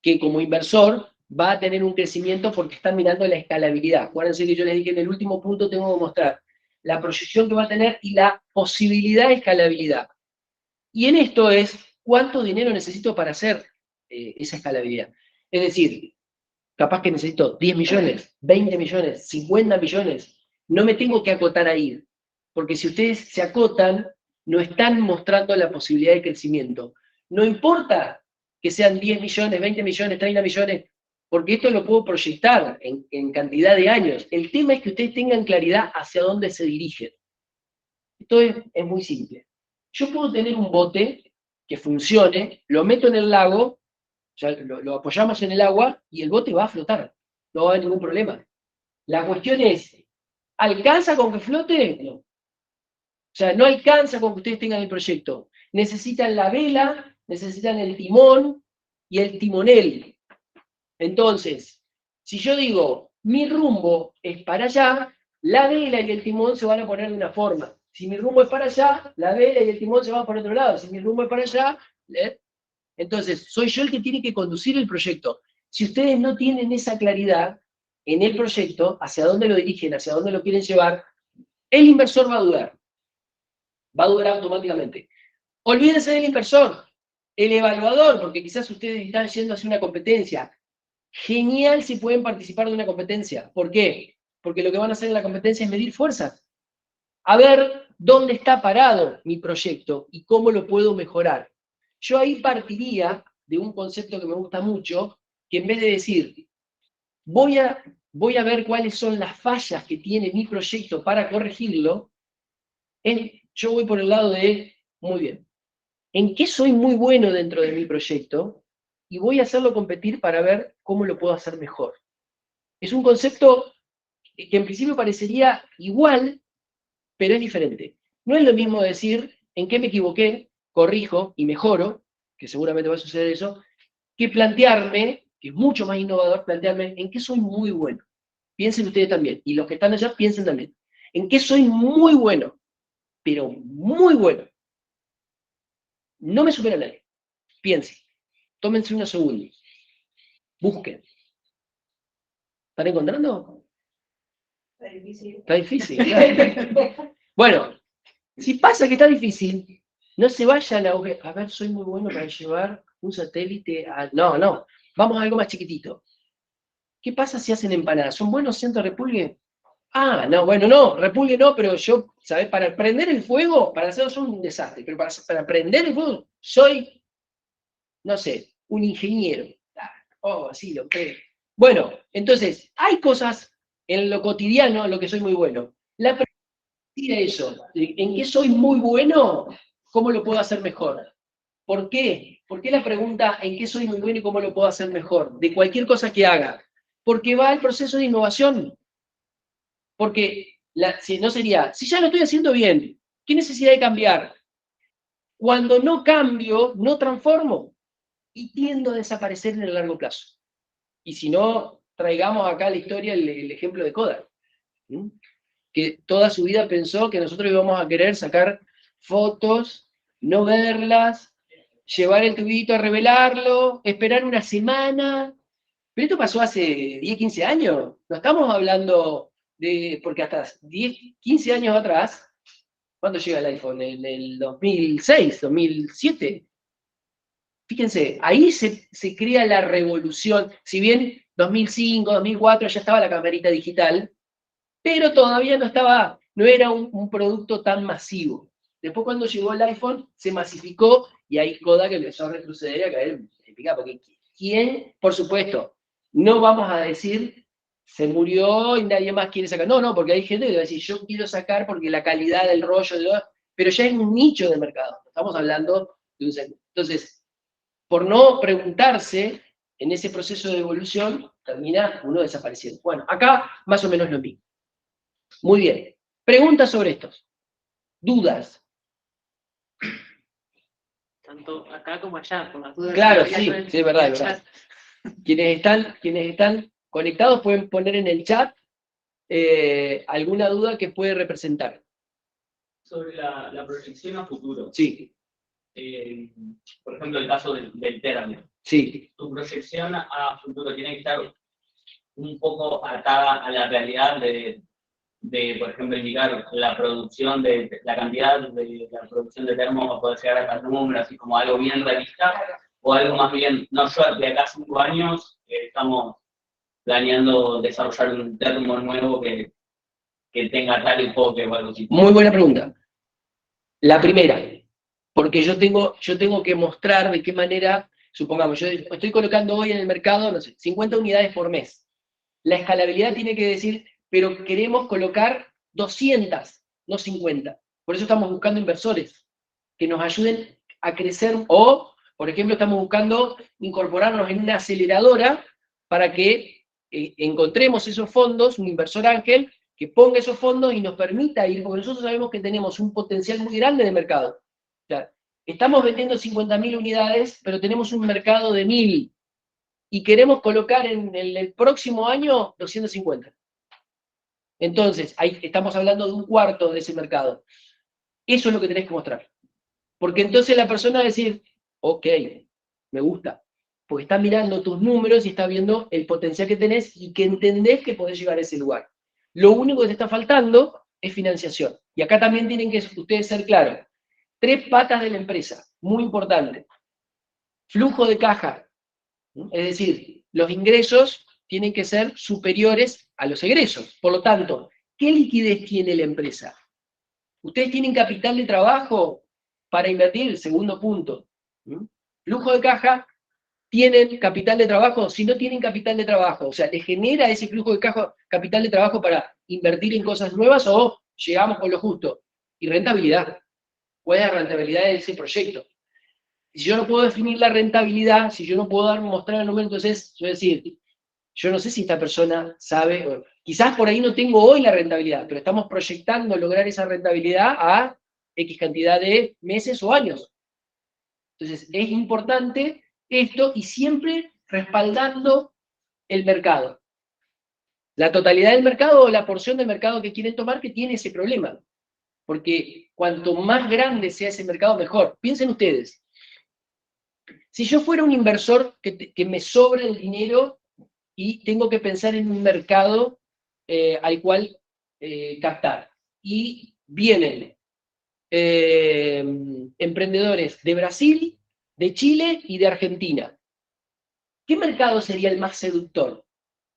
que como inversor va a tener un crecimiento porque está mirando la escalabilidad. Acuérdense que yo les dije en el último punto tengo que mostrar la proyección que va a tener y la posibilidad de escalabilidad. Y en esto es cuánto dinero necesito para hacer esa escalabilidad. Es decir, capaz que necesito 10 millones, 20 millones, 50 millones. No me tengo que acotar ahí, porque si ustedes se acotan, no están mostrando la posibilidad de crecimiento. No importa que sean 10 millones, 20 millones, 30 millones, porque esto lo puedo proyectar en cantidad de años. El tema es que ustedes tengan claridad hacia dónde se dirigen. Esto es muy simple. Yo puedo tener un bote que funcione, lo meto en el lago, ya lo apoyamos en el agua y el bote va a flotar. No va a haber ningún problema. La cuestión es, ¿alcanza con que flote? No. O sea, no alcanza con que ustedes tengan el proyecto. Necesitan la vela, necesitan el timón y el timonel. Entonces, si yo digo, mi rumbo es para allá, la vela y el timón se van a poner de una forma. Si mi rumbo es para allá, la vela y el timón se van por otro lado. Si mi rumbo es para allá, entonces soy yo el que tiene que conducir el proyecto. Si ustedes no tienen esa claridad en el proyecto, hacia dónde lo dirigen, hacia dónde lo quieren llevar, el inversor va a dudar. Va a dudar automáticamente. Olvídense del inversor, el evaluador, porque quizás ustedes están yendo hacia una competencia. Genial si pueden participar de una competencia. ¿Por qué? Porque lo que van a hacer en la competencia es medir fuerzas. A ver dónde está parado mi proyecto y cómo lo puedo mejorar. Yo ahí partiría de un concepto que me gusta mucho, que en vez de decir, voy a ver cuáles son las fallas que tiene mi proyecto para corregirlo, yo voy por el lado de, muy bien, ¿en qué soy muy bueno dentro de mi proyecto? Y voy a hacerlo competir para ver cómo lo puedo hacer mejor. Es un concepto que en principio parecería igual, pero es diferente. No es lo mismo decir en qué me equivoqué, corrijo y mejoro, que seguramente va a suceder eso, que plantearme, que es mucho más innovador, plantearme en qué soy muy bueno. Piensen ustedes también, y los que están allá piensen también. En qué soy muy bueno, pero muy bueno. No me supera nadie. Piensen. Tómense unos segundos. Busquen. ¿Están encontrando? Está difícil. Está difícil. Claro. Bueno, si pasa que está difícil, no se vayan a ver, soy muy bueno para llevar un satélite a... No, no. Vamos a algo más chiquitito. ¿Qué pasa si hacen empanadas? ¿Son buenos centros de repulgue? Ah, no, bueno, no, repulgue no, pero yo, ¿sabes? Para prender el fuego, para hacerlo soy un desastre, pero para prender el fuego soy, no sé, un ingeniero. Oh, sí, lo creo. Bueno, entonces, hay cosas en lo cotidiano en lo que soy muy bueno. La pregunta es eso, ¿en qué soy muy bueno? ¿Cómo lo puedo hacer mejor? ¿Por qué? ¿Por qué la pregunta en qué soy muy bueno y cómo lo puedo hacer mejor? De cualquier cosa que haga. Porque va el proceso de innovación. Porque si no sería, si ya lo estoy haciendo bien, ¿qué necesidad de cambiar? Cuando no cambio, no transformo y tiendo a desaparecer en el largo plazo. Y si no, traigamos acá la historia, el ejemplo de Kodak, ¿sí? Que toda su vida pensó que nosotros íbamos a querer sacar fotos, no verlas, llevar el tubito a revelarlo, esperar una semana. Pero esto pasó hace 10, 15 años. No estamos hablando de, porque hasta 10, 15 años atrás, ¿cuándo llega el iPhone? En el 2006, 2007. Fíjense, ahí se crea la revolución. Si bien 2005, 2004 ya estaba la camarita digital, pero todavía no era un producto tan masivo. Después cuando llegó el iPhone, se masificó y ahí Kodak empezó a retroceder y a caer en picada. Porque ¿quién? Por supuesto, no vamos a decir se murió y nadie más quiere sacar. No, no, porque hay gente que va a decir yo quiero sacar porque la calidad del rollo, pero ya es un nicho de mercado. Estamos hablando de un segmento. Entonces, por no preguntarse en ese proceso de evolución, termina uno desapareciendo. Bueno, acá más o menos lo mismo. Muy bien. Preguntas sobre estos. Dudas. Tanto acá como allá, con las dudas. Claro, sí, sí, es verdad, es verdad. Quienes están conectados pueden poner en el chat alguna duda que puede representar. Sobre la proyección a futuro. Sí, Por ejemplo, el caso del Teramir. sí. Tu proyección a futuro tiene que estar un poco atada a la realidad de por ejemplo, indicar la producción de la cantidad de la producción de termos va a poder llegar a tal número, así como algo bien realista, o algo más bien, no, yo de acá a 5 años estamos planeando desarrollar un termo nuevo que tenga tal enfoque o algo así. Muy buena pregunta. La primera, porque yo tengo que mostrar de qué manera, supongamos, yo estoy colocando hoy en el mercado, no sé, 50 unidades por mes. La escalabilidad tiene que decir, pero queremos colocar 200, no 50. Por eso estamos buscando inversores que nos ayuden a crecer, o, por ejemplo, estamos buscando incorporarnos en una aceleradora para que encontremos esos fondos, un inversor ángel, que ponga esos fondos y nos permita ir, porque nosotros sabemos que tenemos un potencial muy grande de mercado. O sea, estamos vendiendo 50.000 unidades, pero tenemos un mercado de 1.000 y queremos colocar en el próximo año 250. Entonces, ahí estamos hablando de un cuarto de ese mercado. Eso es lo que tenés que mostrar. Porque entonces la persona va a decir, ok, me gusta. Porque está mirando tus números y está viendo el potencial que tenés y que entendés que podés llegar a ese lugar. Lo único que te está faltando es financiación. Y acá también tienen que ustedes ser claros. 3 patas de la empresa, muy importante. Flujo de caja. Es decir, los ingresos tienen que ser superiores a los egresos. Por lo tanto, ¿qué liquidez tiene la empresa? ¿Ustedes tienen capital de trabajo para invertir? El segundo punto. Flujo de caja, ¿tienen capital de trabajo? Si no tienen capital de trabajo, o sea, ¿les genera ese flujo de caja capital de trabajo para invertir en cosas nuevas o llegamos con lo justo? Y rentabilidad. ¿Cuál es la rentabilidad de ese proyecto? Si yo no puedo definir la rentabilidad, si yo no puedo mostrar el número, entonces yo decir, yo no sé si esta persona sabe, quizás por ahí no tengo hoy la rentabilidad, pero estamos proyectando lograr esa rentabilidad a X cantidad de meses o años. Entonces, es importante esto y siempre respaldando el mercado. La totalidad del mercado o la porción del mercado que quieren tomar que tiene ese problema. Porque cuanto más grande sea ese mercado, mejor. Piensen ustedes, si yo fuera un inversor que me sobra el dinero y tengo que pensar en un mercado al cual captar, y vienen emprendedores de Brasil, de Chile y de Argentina, ¿qué mercado sería el más seductor?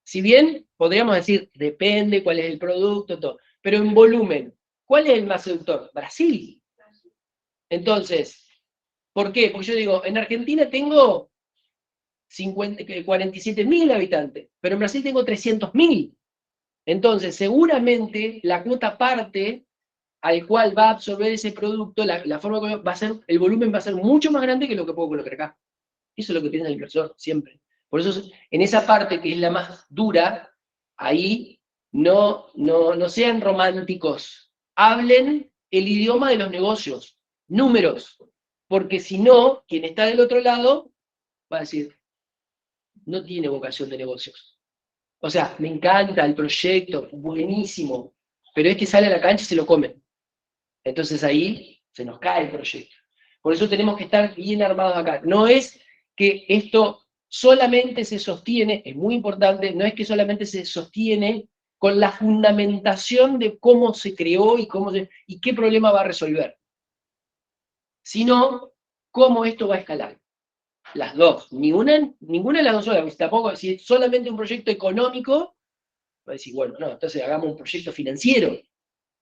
Si bien podríamos decir, depende cuál es el producto, todo, pero en volumen, ¿cuál es el más seductor? Brasil. Entonces, ¿por qué? Porque yo digo, en Argentina tengo 47.000 habitantes, pero en Brasil tengo 300.000. Entonces, seguramente la cuota parte al cual va a absorber ese producto, la forma que va a ser, el volumen va a ser mucho más grande que lo que puedo colocar acá. Eso es lo que tiene el inversor siempre. Por eso, en esa parte que es la más dura, ahí no sean románticos. Hablen el idioma de los negocios, números. Porque si no, quien está del otro lado va a decir, no tiene vocación de negocios. O sea, me encanta el proyecto, buenísimo, pero es que sale a la cancha y se lo comen. Entonces ahí se nos cae el proyecto. Por eso tenemos que estar bien armados acá. No es que esto solamente se sostiene, es muy importante, no es que solamente se sostiene con la fundamentación de cómo se creó y qué problema va a resolver, sino cómo esto va a escalar. Las dos, ninguna de las dos solas. Tampoco, si es solamente un proyecto económico, va a decir, bueno, no, entonces hagamos un proyecto financiero.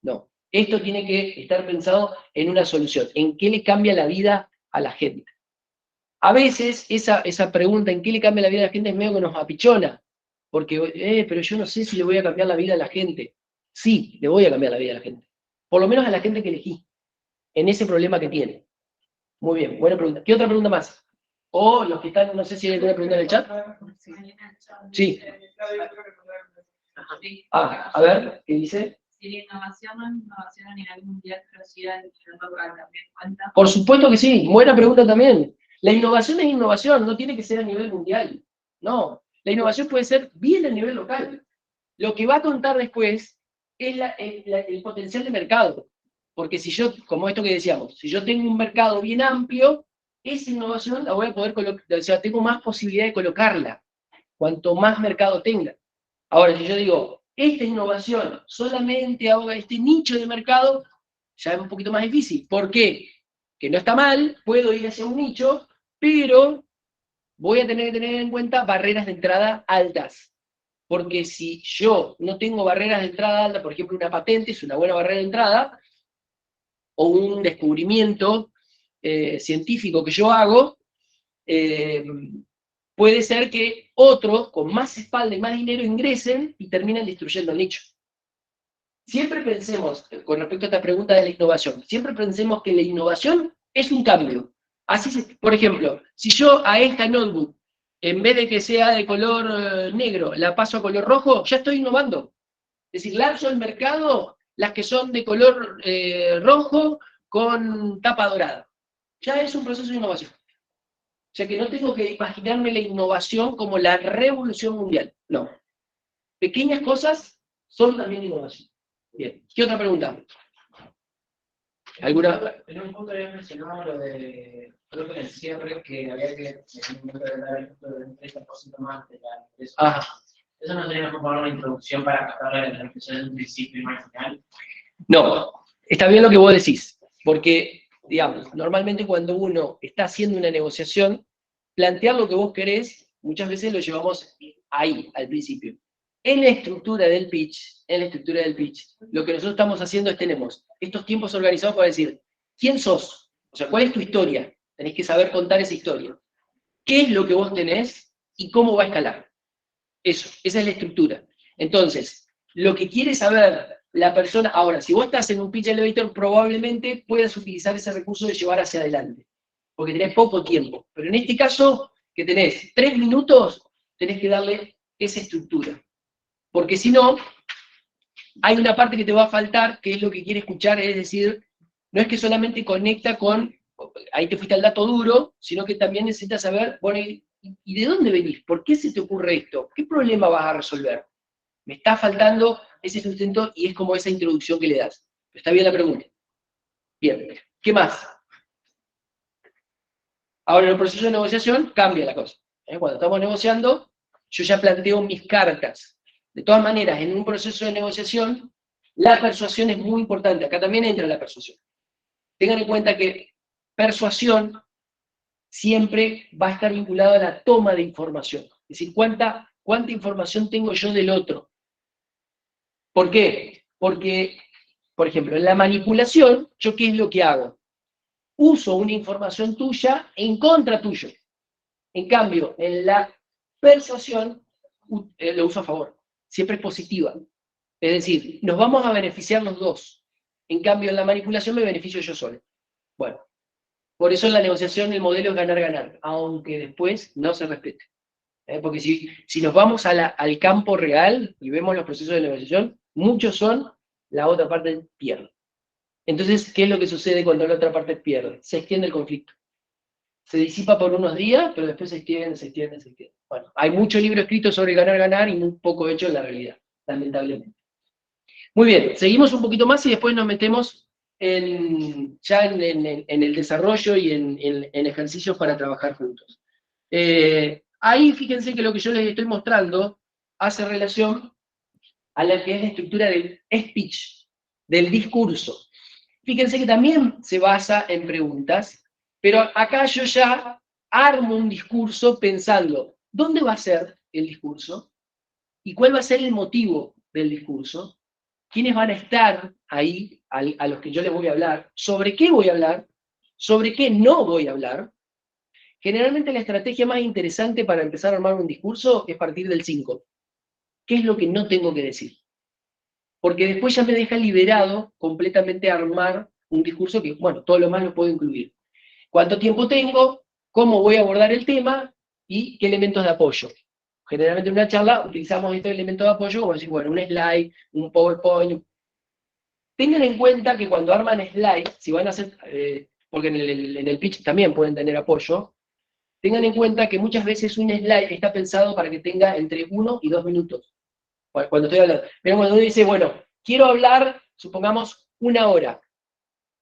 No, esto tiene que estar pensado en una solución, en qué le cambia la vida a la gente. A veces esa pregunta, ¿en qué le cambia la vida a la gente? Es medio que nos apichona, porque, pero yo no sé si le voy a cambiar la vida a la gente. Sí, le voy a cambiar la vida a la gente. Por lo menos a la gente que elegí, en ese problema que tiene. Muy bien, buena pregunta. ¿Qué otra pregunta más? O los que están, no sé si hay alguna pregunta en el chat. Sí. Ah, a ver, ¿qué dice? Si la innovación no es innovación a nivel mundial, pero sí a nivel local, también cuenta. Por supuesto que sí, buena pregunta también. La innovación es innovación, no tiene que ser a nivel mundial. No, la innovación puede ser bien a nivel local. Lo que va a contar después es el potencial de mercado. Porque si yo, como esto que decíamos, si yo tengo un mercado bien amplio, esa innovación la voy a poder colocar, o sea, tengo más posibilidad de colocarla, cuanto más mercado tenga. Ahora, si yo digo, esta innovación solamente ahoga este nicho de mercado, ya es un poquito más difícil. ¿Por qué? Que no está mal, puedo ir hacia un nicho, pero voy a tener que tener en cuenta barreras de entrada altas. Porque si yo no tengo barreras de entrada altas, por ejemplo, una patente es una buena barrera de entrada, o un descubrimiento científico que yo hago, puede ser que otros con más espalda y más dinero ingresen y terminen destruyendo el nicho. Siempre pensemos, con respecto a esta pregunta de la innovación, siempre pensemos que la innovación es un cambio. Por ejemplo, si yo a esta notebook, en vez de que sea de color negro, la paso a color rojo, ya estoy innovando. Es decir, lanzo al mercado las que son de color rojo con tapa dorada. Ya es un proceso de innovación. O sea que no tengo que imaginarme la innovación como la revolución mundial. No. Pequeñas cosas son también innovación. Bien. ¿Qué otra pregunta? ¿Alguna? En un punto había mencionado lo de, creo que en el cierre, que había que en un momento de dar el 30% más de la empresa. Ah. ¿Eso no tenía que poner una introducción para captar la reflexión de un principio y no al final? No, está bien lo que vos decís, porque, digamos, normalmente cuando uno está haciendo una negociación, plantear lo que vos querés, muchas veces lo llevamos ahí, al principio. En la estructura del pitch, lo que nosotros estamos haciendo es tenemos estos tiempos organizados para decir, ¿quién sos? O sea, ¿cuál es tu historia? Tenés que saber contar esa historia. ¿Qué es lo que vos tenés y cómo va a escalar? Eso, esa es la estructura. Entonces, lo que quiere saber la persona, ahora, si vos estás en un pitch elevator, probablemente puedas utilizar ese recurso de llevar hacia adelante, porque tenés poco tiempo. Pero en este caso, que tenés 3 minutos, tenés que darle esa estructura. Porque si no, hay una parte que te va a faltar, que es lo que quiere escuchar, es decir, no es que solamente conecta con ahí te fuiste al dato duro, sino que también necesitas saber, bueno, ¿y de dónde venís? ¿Por qué se te ocurre esto? ¿Qué problema vas a resolver? Me está faltando ese sustento y es como esa introducción que le das. ¿Está bien la pregunta? Bien, ¿qué más? Ahora en el proceso de negociación cambia la cosa. Cuando estamos negociando, yo ya planteo mis cartas. De todas maneras, en un proceso de negociación, la persuasión es muy importante. Acá también entra la persuasión. Tengan en cuenta que persuasión siempre va a estar vinculado a la toma de información. Es decir, cuánta información tengo yo del otro. ¿Por qué? Porque, por ejemplo, en la manipulación, ¿yo qué es lo que hago? Uso una información tuya en contra tuyo. En cambio, en la persuasión, lo uso a favor. Siempre es positiva. Es decir, nos vamos a beneficiar los dos. En cambio, en la manipulación me beneficio yo solo. Bueno, por eso en la negociación el modelo es ganar-ganar, aunque después no se respete. Porque si nos vamos al campo real y vemos los procesos de negociación, muchos son, la otra parte pierde. Entonces, ¿qué es lo que sucede cuando la otra parte pierde? Se extiende el conflicto. Se disipa por unos días, pero después se extiende. Bueno, hay mucho libro escrito sobre ganar-ganar y muy poco hecho en la realidad, lamentablemente. Muy bien, seguimos un poquito más y después nos metemos ya en el desarrollo y en ejercicios para trabajar juntos. Ahí fíjense que lo que yo les estoy mostrando hace relación a la que es la estructura del speech, del discurso. Fíjense que también se basa en preguntas, pero acá yo ya armo un discurso pensando, ¿dónde va a ser el discurso? ¿Y cuál va a ser el motivo del discurso? ¿Quiénes van a estar ahí a los que yo les voy a hablar? ¿Sobre qué voy a hablar? ¿Sobre qué no voy a hablar? Generalmente la estrategia más interesante para empezar a armar un discurso es partir del 5. ¿Qué es lo que no tengo que decir? Porque después ya me deja liberado completamente armar un discurso que, bueno, todo lo más lo puedo incluir. ¿Cuánto tiempo tengo? ¿Cómo voy a abordar el tema? ¿Y qué elementos de apoyo? Generalmente en una charla utilizamos estos elementos de apoyo como decir, bueno, un slide, un PowerPoint. Tengan en cuenta que cuando arman slides, si van a hacer, porque en el pitch también pueden tener apoyo, tengan en cuenta que muchas veces un slide está pensado para que tenga entre 1 y 2 minutos. Cuando estoy hablando. Pero cuando uno dice, bueno, quiero hablar, supongamos, 1 hora.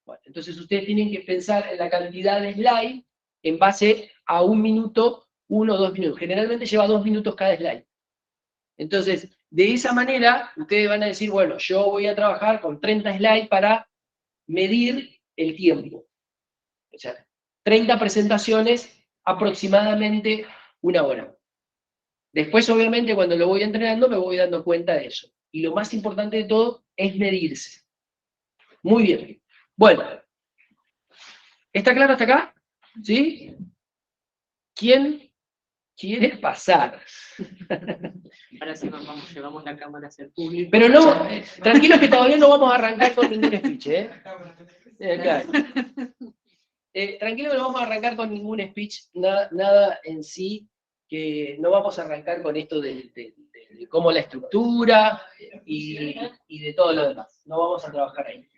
Bueno, entonces ustedes tienen que pensar en la cantidad de slide en base a 1 minuto, 1 o 2 minutos. Generalmente lleva 2 minutos cada slide. Entonces, de esa manera, ustedes van a decir, bueno, yo voy a trabajar con 30 slides para medir el tiempo. O sea, 30 presentaciones, aproximadamente 1 hora. Después, obviamente, cuando lo voy entrenando, me voy dando cuenta de eso. Y lo más importante de todo es medirse. Muy bien. Bueno. ¿Está claro hasta acá? ¿Sí? ¿Quién quiere pasar? Ahora sí llevamos la cámara hacia el público. Pero no, tranquilos que todavía no vamos a arrancar con ningún speech, claro. Tranquilo que no vamos a arrancar con ningún speech, nada en sí, que no vamos a arrancar con esto de cómo la estructura y de todo lo demás. No vamos a trabajar ahí.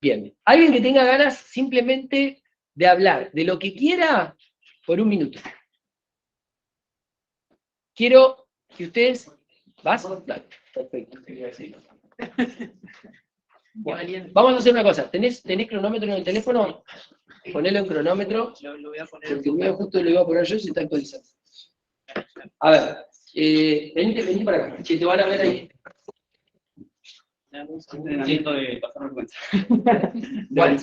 Bien. Alguien que tenga ganas simplemente de hablar de lo que quiera por 1 minuto. Quiero que ustedes... ¿Vas? Dale. Perfecto. Bueno, vamos a hacer una cosa. ¿Tenés cronómetro en el teléfono? Ponelo en cronómetro. Lo voy a poner. Porque el mío justo lo iba a poner yo y se está actualizando. A ver. Vení para acá. Que te van a ver ahí. Entrenamiento de pasar vergüenza. Bueno,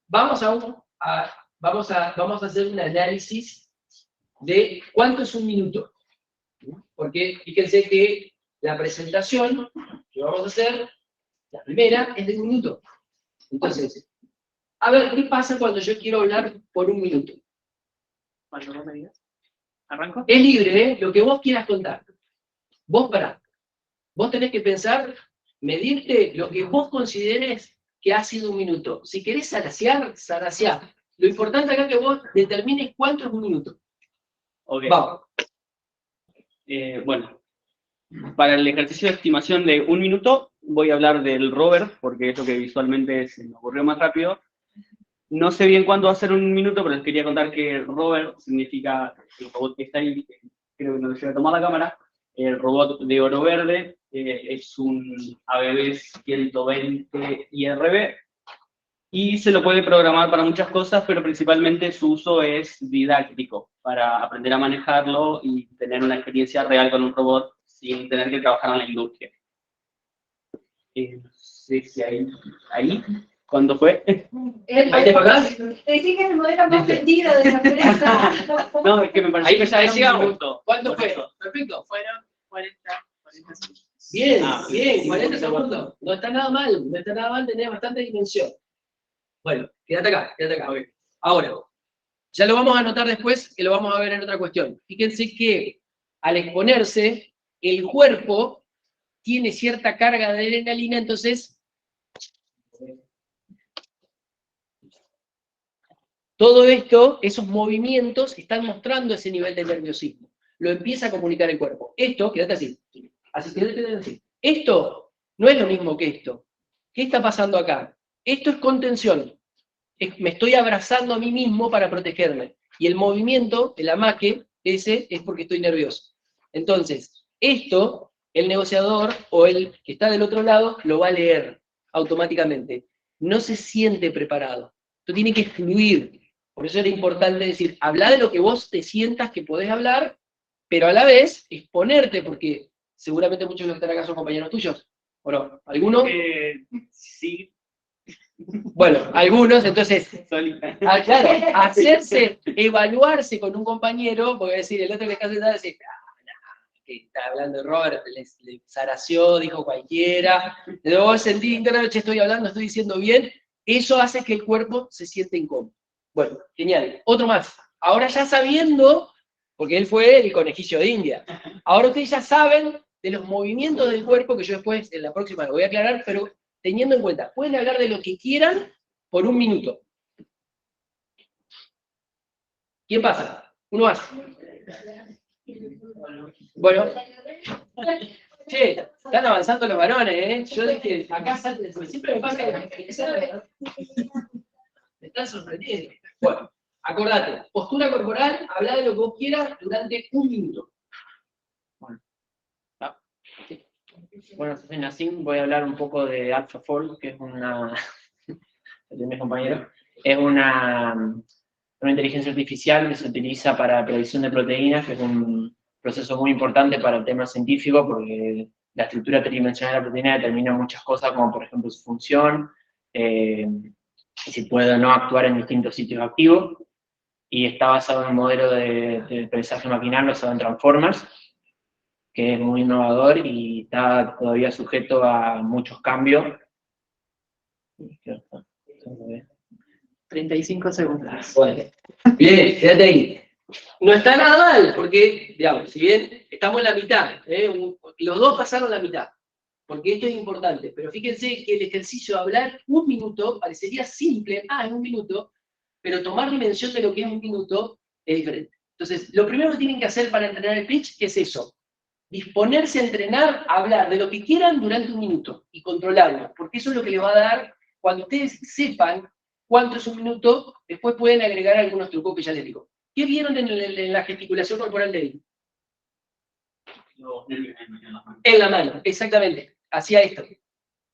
vamos a hacer un análisis de cuánto es 1 minuto. Porque fíjense que la presentación que vamos a hacer, la primera, es de 1 minuto. Entonces, a ver, ¿qué pasa cuando yo quiero hablar por 1 minuto? Cuando vos me digas. ¿Arranco? Es libre, lo que vos quieras contar. Vos tenés que pensar, medirte lo que vos consideres que ha sido 1 minuto. Si querés zarasear. Lo importante acá es que vos determines cuánto es 1 minuto. Ok. Vamos. Bueno, Para el ejercicio de estimación de 1 minuto, voy a hablar del rover, porque es lo que visualmente se me ocurrió más rápido. No sé bien cuándo va a ser 1 minuto, pero les quería contar que rover significa el robot que está ahí, creo que no les voy a tomar la cámara. El robot de oro verde es un ABB 120 IRB y se lo puede programar para muchas cosas, pero principalmente su uso es didáctico, para aprender a manejarlo y tener una experiencia real con un robot sin tener que trabajar en la industria. No sé si ahí, ¿cuándo fue? ¿Ahí te acordás? Decí que es el modelo más vendido de la empresa. No, es que me pareció Ahí que ya era llegamos. un minuto. ¿Cuánto Por fue? eso. Perfecto. Fueron 40 segundos. Bien, Ah, bien, sí, 40 sí, segundos. No está nada mal, no está nada mal, tenés bastante dimensión. Bueno, quédate acá, quédate acá. Ahora, ya lo vamos a anotar después, que lo vamos a ver en otra cuestión. Fíjense que al exponerse, el cuerpo tiene cierta carga de adrenalina, entonces todo esto, esos movimientos, están mostrando ese nivel de nerviosismo. Lo empieza a comunicar el cuerpo. Esto, quédate así. Así, quédate así. Esto no es lo mismo que esto. ¿Qué está pasando acá? Esto es contención. Me estoy abrazando a mí mismo para protegerme. Y el movimiento, el amaque, ese es porque estoy nervioso. Entonces, esto, el negociador o el que está del otro lado, lo va a leer automáticamente. No se siente preparado. Esto tiene que fluir. Por eso era importante decir, habla de lo que vos te sientas que podés hablar, pero a la vez exponerte, porque seguramente muchos de los que están acá son compañeros tuyos. Bueno, ¿alguno? Sí, Bueno, algunos, entonces, solita. claro, hacerse, evaluarse con un compañero, porque decir, el otro que está sentado dice, que está hablando de Robert, le zaració, dijo cualquiera, vos sentí internamente, estoy hablando, estoy diciendo bien, eso hace que el cuerpo se sienta incómodo. Bueno, genial. Otro más. Ahora ya sabiendo, porque él fue el conejillo de India, ahora ustedes ya saben de los movimientos del cuerpo, que yo después en la próxima lo voy a aclarar, pero teniendo en cuenta, pueden hablar de lo que quieran por 1 minuto. ¿Quién pasa? Uno más. Bueno. Che, están avanzando los varones, ¿eh? Yo dije, acá salten, siempre me pasa que me están sorprendiendo. Bueno, acordate, postura corporal, habla de lo que vos quieras durante 1 minuto. Bueno, soy Nassim, voy a hablar un poco de AlphaFold, que es una, de mis compañeros, es una inteligencia artificial que se utiliza para predicción de proteínas, que es un proceso muy importante para el tema científico, porque la estructura tridimensional de la proteína determina muchas cosas, como por ejemplo su función, si puede o no actuar en distintos sitios activos, y está basado en un modelo de aprendizaje maquinal basado en Transformers, que es muy innovador y está todavía sujeto a muchos cambios. 35 segundos. Bueno, bien, quédate ahí. No está nada mal, porque, digamos, si bien estamos en la mitad, los dos pasaron la mitad, porque esto es importante, pero fíjense que el ejercicio de hablar 1 minuto parecería simple, en 1 minuto, pero tomar dimensión de lo que es 1 minuto es diferente. Entonces, lo primero que tienen que hacer para entrenar el pitch es eso, disponerse a entrenar, a hablar de lo que quieran durante 1 minuto y controlarlo, porque eso es lo que les va a dar, cuando ustedes sepan cuánto es 1 minuto, después pueden agregar algunos trucos que ya les digo. ¿Qué vieron en la gesticulación corporal de él? En la mano, exactamente. Hacía esto.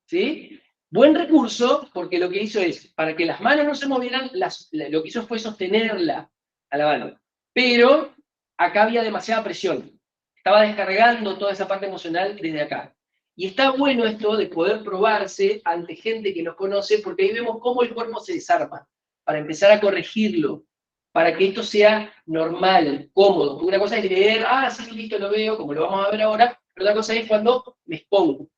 ¿Sí? Buen recurso, porque lo que hizo es, para que las manos no se movieran, lo que hizo fue sostenerla a la mano. Pero acá había demasiada presión. Estaba descargando toda esa parte emocional desde acá. Y está bueno esto de poder probarse ante gente que nos conoce, porque ahí vemos cómo el cuerpo se desarma, para empezar a corregirlo, para que esto sea normal, cómodo. Porque una cosa es leer, sí, listo, lo veo, como lo vamos a ver ahora, pero otra cosa es cuando me expongo.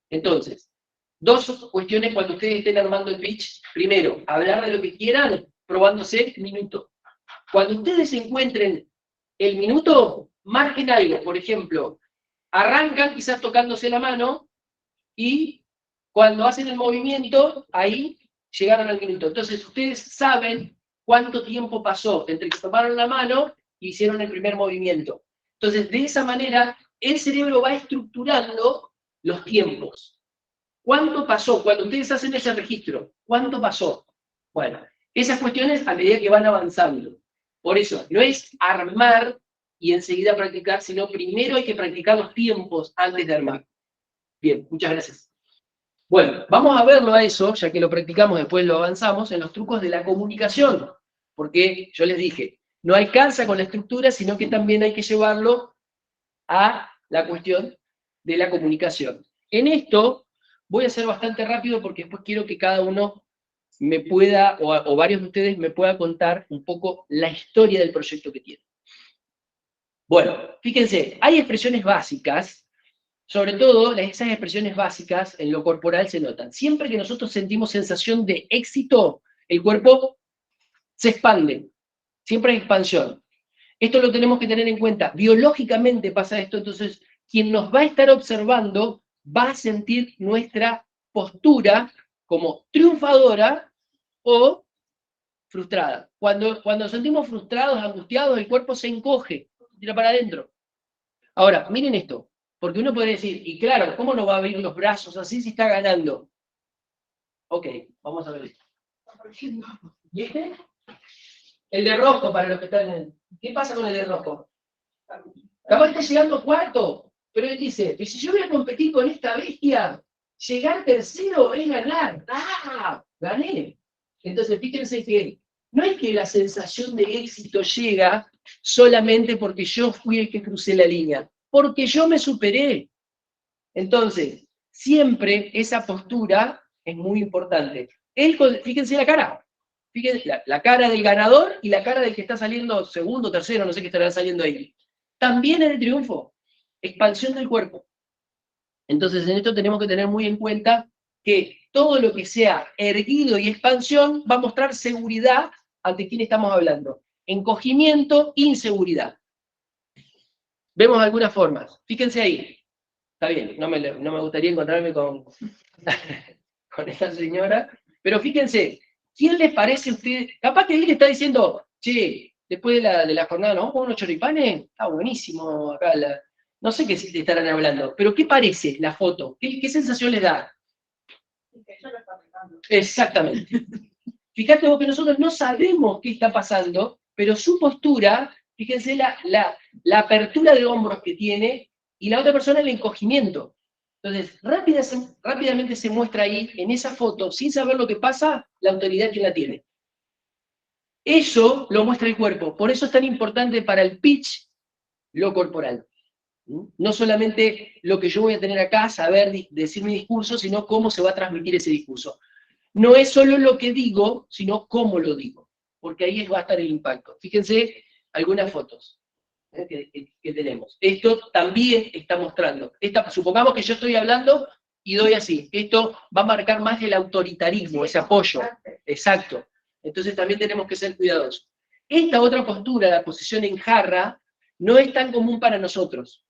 Entonces, 2 cuestiones cuando ustedes estén armando el pitch. Primero, hablar de lo que quieran, probándose minuto. Cuando ustedes encuentren el minuto, marquen algo. Por ejemplo, arrancan quizás tocándose la mano y cuando hacen el movimiento, ahí llegaron al minuto. Entonces, ustedes saben cuánto tiempo pasó entre que tomaron la mano y hicieron el primer movimiento. Entonces, de esa manera, el cerebro va estructurando los tiempos. ¿Cuánto pasó? Cuando ustedes hacen ese registro, ¿cuánto pasó? Bueno, esas cuestiones a medida que van avanzando. Por eso, no es armar y enseguida practicar, sino primero hay que practicar los tiempos antes de armar. Bien, muchas gracias. Bueno, vamos a verlo a eso, ya que lo practicamos, después lo avanzamos, en los trucos de la comunicación. Porque yo les dije, no alcanza con la estructura, sino que también hay que llevarlo a la cuestión de la comunicación. En esto voy a ser bastante rápido porque después quiero que cada uno me pueda, o varios de ustedes me puedan contar un poco la historia del proyecto que tienen. Bueno, fíjense, hay expresiones básicas, sobre todo esas expresiones básicas en lo corporal se notan. Siempre que nosotros sentimos sensación de éxito, el cuerpo se expande, siempre hay expansión. Esto lo tenemos que tener en cuenta. Biológicamente pasa esto, entonces quien nos va a estar observando va a sentir nuestra postura como triunfadora o frustrada. Cuando sentimos frustrados, angustiados, el cuerpo se encoge, tira para adentro. Ahora, miren esto, porque uno podría decir, y claro, ¿cómo no va a abrir los brazos así si está ganando? Ok, vamos a ver esto. ¿Y este? El de rojo, para los que están en... ¿Qué pasa con el de rojo? Capaz está llegando cuarto, pero él dice, si yo voy a competir con esta bestia, llegar tercero es ganar. ¡Ah! Gané. Entonces, fíjense que no es que la sensación de éxito llega solamente porque yo fui el que crucé la línea, porque yo me superé. Entonces, siempre esa postura es muy importante. Fíjense la cara. Fíjense la cara del ganador y la cara del que está saliendo segundo, tercero, no sé qué estará saliendo ahí. También es de triunfo. Expansión del cuerpo. Entonces, en esto tenemos que tener muy en cuenta que todo lo que sea erguido y expansión va a mostrar seguridad ante quién estamos hablando. Encogimiento, inseguridad. Vemos algunas formas. Fíjense ahí. Está bien, no me gustaría encontrarme con esta señora, pero fíjense, ¿quién les parece a ustedes? Capaz que él le está diciendo, che, después de la jornada, ¿no? ¿Unos choripanes? Está buenísimo acá. No sé qué te estarán hablando, pero ¿qué parece la foto? ¿Qué sensación les da? Exactamente. Fíjate vos que nosotros no sabemos qué está pasando, pero su postura, fíjense la apertura de hombros que tiene, y la otra persona el encogimiento. Entonces, rápidamente se muestra ahí, en esa foto, sin saber lo que pasa, la autoridad que la tiene. Eso lo muestra el cuerpo. Por eso es tan importante para el pitch lo corporal. No solamente lo que yo voy a tener acá, saber decir mi discurso, sino cómo se va a transmitir ese discurso. No es solo lo que digo, sino cómo lo digo, porque ahí va a estar el impacto. Fíjense algunas fotos que tenemos. Esto también está mostrando. Supongamos que yo estoy hablando y doy así. Esto va a marcar más el autoritarismo, ese apoyo. Exacto. Entonces también tenemos que ser cuidadosos. Esta otra postura, la posición en jarra, no es tan común para nosotros.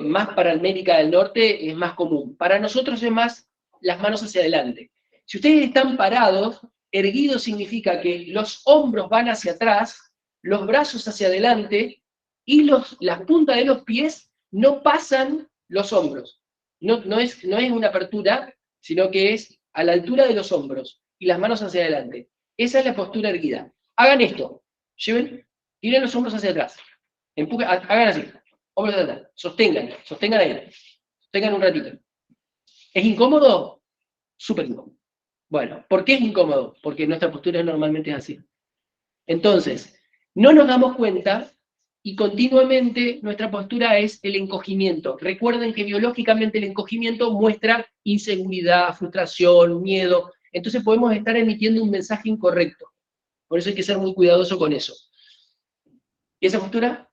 Más para América del Norte es más común. Para nosotros es más las manos hacia adelante. Si ustedes están parados, erguido significa que los hombros van hacia atrás, los brazos hacia adelante, y las puntas de los pies no pasan los hombros. No es una apertura, sino que es a la altura de los hombros, y las manos hacia adelante. Esa es la postura erguida. Hagan esto. Tiren los hombros hacia atrás. Hagan así. Hombros hacia atrás. Sostengan ahí. Sostengan un ratito. ¿Es incómodo? Súper incómodo. Bueno, ¿por qué es incómodo? Porque nuestra postura normalmente es así. Entonces, no nos damos cuenta y continuamente nuestra postura es el encogimiento. Recuerden que biológicamente el encogimiento muestra inseguridad, frustración, miedo. Entonces podemos estar emitiendo un mensaje incorrecto. Por eso hay que ser muy cuidadoso con eso. ¿Y esa postura?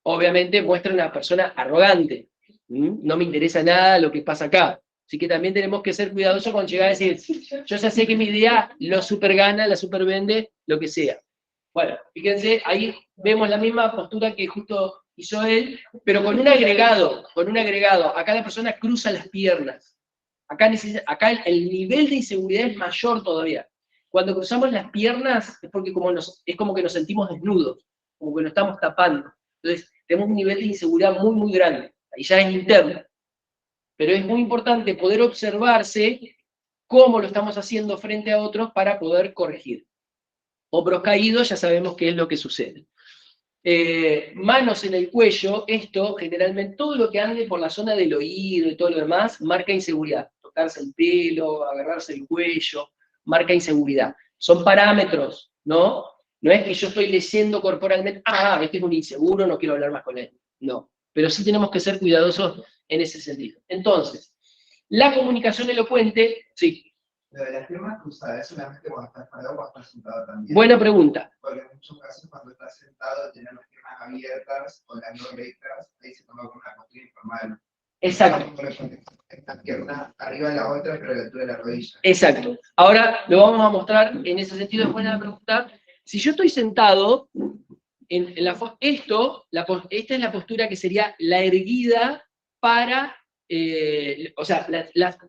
Obviamente muestra una persona arrogante. No me interesa nada lo que pasa acá. Así que también tenemos que ser cuidadosos con llegar a decir, yo ya sé que mi idea lo supergana, la supervende, lo que sea. Bueno, fíjense, ahí vemos la misma postura que justo hizo él, pero con un agregado. Acá la persona cruza las piernas. Acá el nivel de inseguridad es mayor todavía. Cuando cruzamos las piernas es porque es como que nos sentimos desnudos, como que nos estamos tapando. Entonces, tenemos un nivel de inseguridad muy, muy grande. Ahí ya es interno. Pero es muy importante poder observarse cómo lo estamos haciendo frente a otros para poder corregir. Hombros caídos, ya sabemos qué es lo que sucede. Manos en el cuello, esto generalmente, todo lo que ande por la zona del oído y todo lo demás, marca inseguridad. Tocarse el pelo, agarrarse el cuello, marca inseguridad. Son parámetros, ¿no? No es que yo estoy leyendo corporalmente, este es un inseguro, no quiero hablar más con él. No, pero sí tenemos que ser cuidadosos en ese sentido. Entonces, la comunicación elocuente, sí. Lo de las piernas cruzadas, ¿es solamente cuando estás parado o cuando estás sentado también? Buena pregunta. Porque en muchos casos cuando estás sentado, tener las piernas abiertas o las no rectas, ahí se toma como una postura informal. Exacto. Esta pierna arriba de la otra, pero a la altura de la rodilla. Exacto. Ahora lo vamos a mostrar en ese sentido. Es buena pregunta. Si yo estoy sentado, esta es la postura que sería la erguida para, o sea,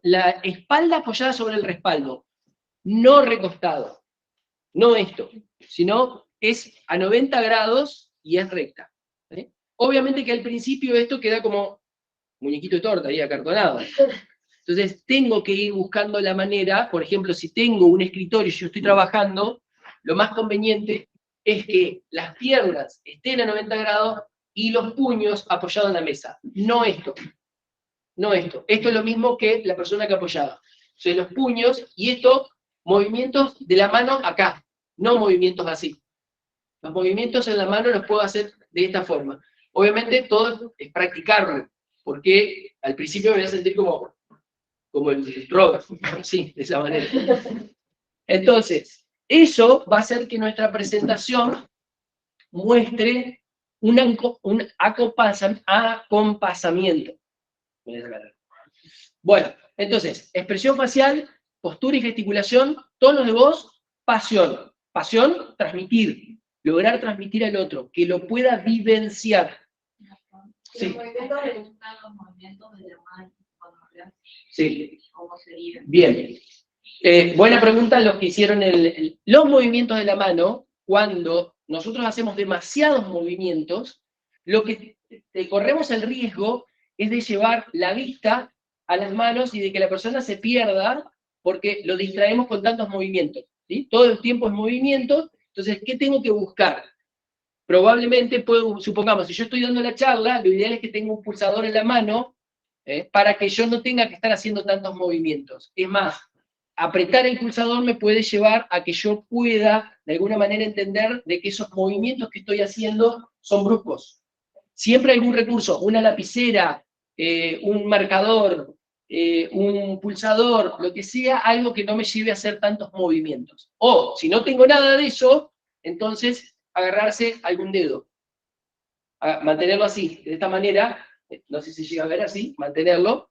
la espalda apoyada sobre el respaldo, no recostado. No esto, sino es a 90 grados y es recta. ¿Sí? Obviamente que al principio esto queda como muñequito de torta ahí acartonado. Entonces tengo que ir buscando la manera, por ejemplo, si tengo un escritorio y yo estoy trabajando, lo más conveniente es que las piernas estén a 90 grados y los puños apoyados en la mesa. No esto. No esto. Esto es lo mismo que la persona que apoyaba. Entonces los puños y estos movimientos de la mano acá, no movimientos así. Los movimientos en la mano los puedo hacer de esta forma. Obviamente todo es practicarlo, porque al principio me voy a sentir como el Robert, sí, de esa manera. Entonces, eso va a hacer que nuestra presentación muestre un acompasamiento. Bueno, entonces, expresión facial, postura y gesticulación, tonos de voz, pasión. Pasión, transmitir, lograr transmitir al otro, que lo pueda vivenciar. Sí. Los movimientos de la mano cuando hablas. Sí. ¿Cómo sería? Bien. Buena pregunta los que hicieron los movimientos de la mano. Cuando nosotros hacemos demasiados movimientos, lo que corremos el riesgo es de llevar la vista a las manos y de que la persona se pierda porque lo distraemos con tantos movimientos. ¿Sí? Todo el tiempo es movimiento. Entonces, ¿qué tengo que buscar? Probablemente, supongamos, si yo estoy dando la charla, lo ideal es que tenga un pulsador en la mano para que yo no tenga que estar haciendo tantos movimientos. Es más, apretar el pulsador me puede llevar a que yo pueda, de alguna manera, entender de que esos movimientos que estoy haciendo son bruscos. Siempre hay algún recurso, una lapicera, un marcador, un pulsador, lo que sea, algo que no me lleve a hacer tantos movimientos. O, si no tengo nada de eso, entonces agarrarse algún dedo. Mantenerlo así, de esta manera, no sé si llega a ver así, mantenerlo.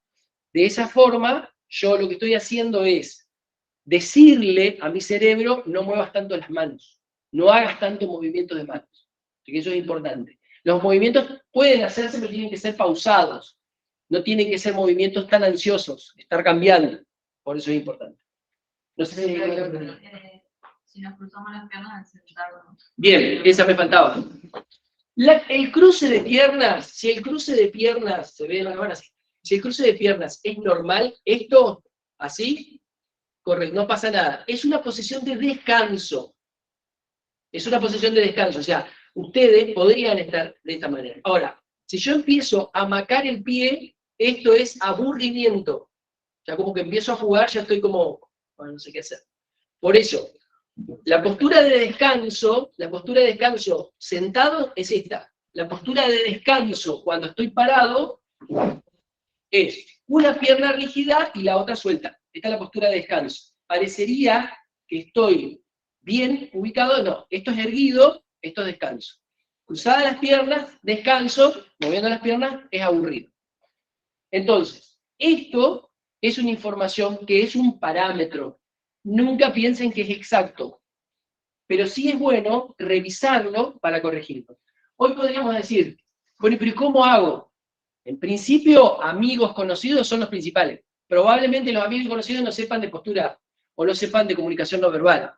De esa forma, yo lo que estoy haciendo es decirle a mi cerebro, no muevas tanto las manos, no hagas tanto movimiento de manos. Así que eso es importante. Los movimientos pueden hacerse, pero tienen que ser pausados. No tienen que ser movimientos tan ansiosos, estar cambiando. Por eso es importante. No sé si si nos cruzamos las piernas al sentarnos. Bien, esa me faltaba. El cruce de piernas, si el cruce de piernas, se ve en la cámara así, si el cruce de piernas es normal, esto, así, correcto, no pasa nada. Es una posición de descanso. Es una posición de descanso, o sea, ustedes podrían estar de esta manera. Ahora, si yo empiezo a macar el pie, esto es aburrimiento. Ya como que empiezo a jugar, ya estoy como, bueno, no sé qué hacer. Por eso, la postura de descanso sentado es esta. La postura de descanso cuando estoy parado es una pierna rígida y la otra suelta. Esta es la postura de descanso. Parecería que estoy bien ubicado, no. Esto es erguido, esto es descanso. Cruzadas las piernas, descanso, moviendo las piernas, es aburrido. Entonces, esto es una información que es un parámetro. Nunca piensen que es exacto, pero sí es bueno revisarlo para corregirlo. Hoy podríamos decir, bueno, pero ¿cómo hago? En principio, amigos conocidos son los principales. Probablemente los amigos conocidos no sepan de postura o no sepan de comunicación no verbal.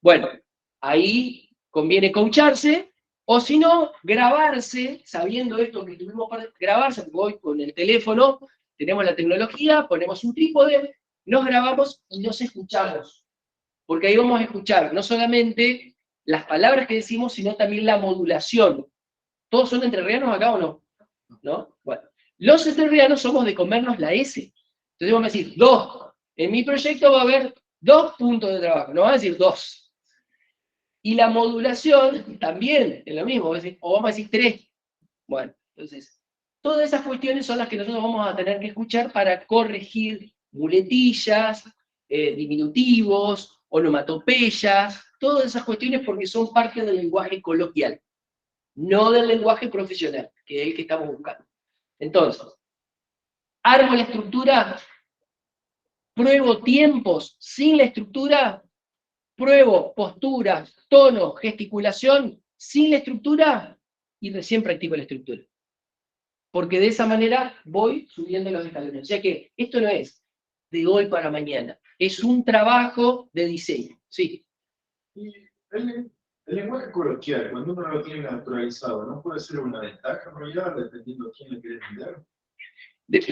Bueno, ahí conviene coacharse O si no, grabarse, sabiendo esto que tuvimos para grabarse, porque hoy con el teléfono tenemos la tecnología, ponemos un trípode, nos grabamos y nos escuchamos. Porque ahí vamos a escuchar no solamente las palabras que decimos, sino también la modulación. ¿Todos son entrerrianos acá o no? ¿No? Bueno, los entrerrianos somos de comernos la S. Entonces vamos a decir 2. En mi proyecto va a haber 2 puntos de trabajo, no va a decir 2. Y la modulación también es lo mismo, o vamos a decir 3. Bueno, entonces, todas esas cuestiones son las que nosotros vamos a tener que escuchar para corregir muletillas, diminutivos, onomatopeyas, todas esas cuestiones porque son parte del lenguaje coloquial, no del lenguaje profesional, que es el que estamos buscando. Entonces, armo la estructura, pruebo tiempos sin la estructura, pruebo posturas, tono, gesticulación sin la estructura y recién practico la estructura. Porque de esa manera voy subiendo los escalones. O sea que esto no es de hoy para mañana, es un trabajo de diseño. Sí. Y el lenguaje coloquial, cuando uno lo tiene naturalizado, ¿no puede ser una ventaja en realidad, dependiendo a quién le quiere vender?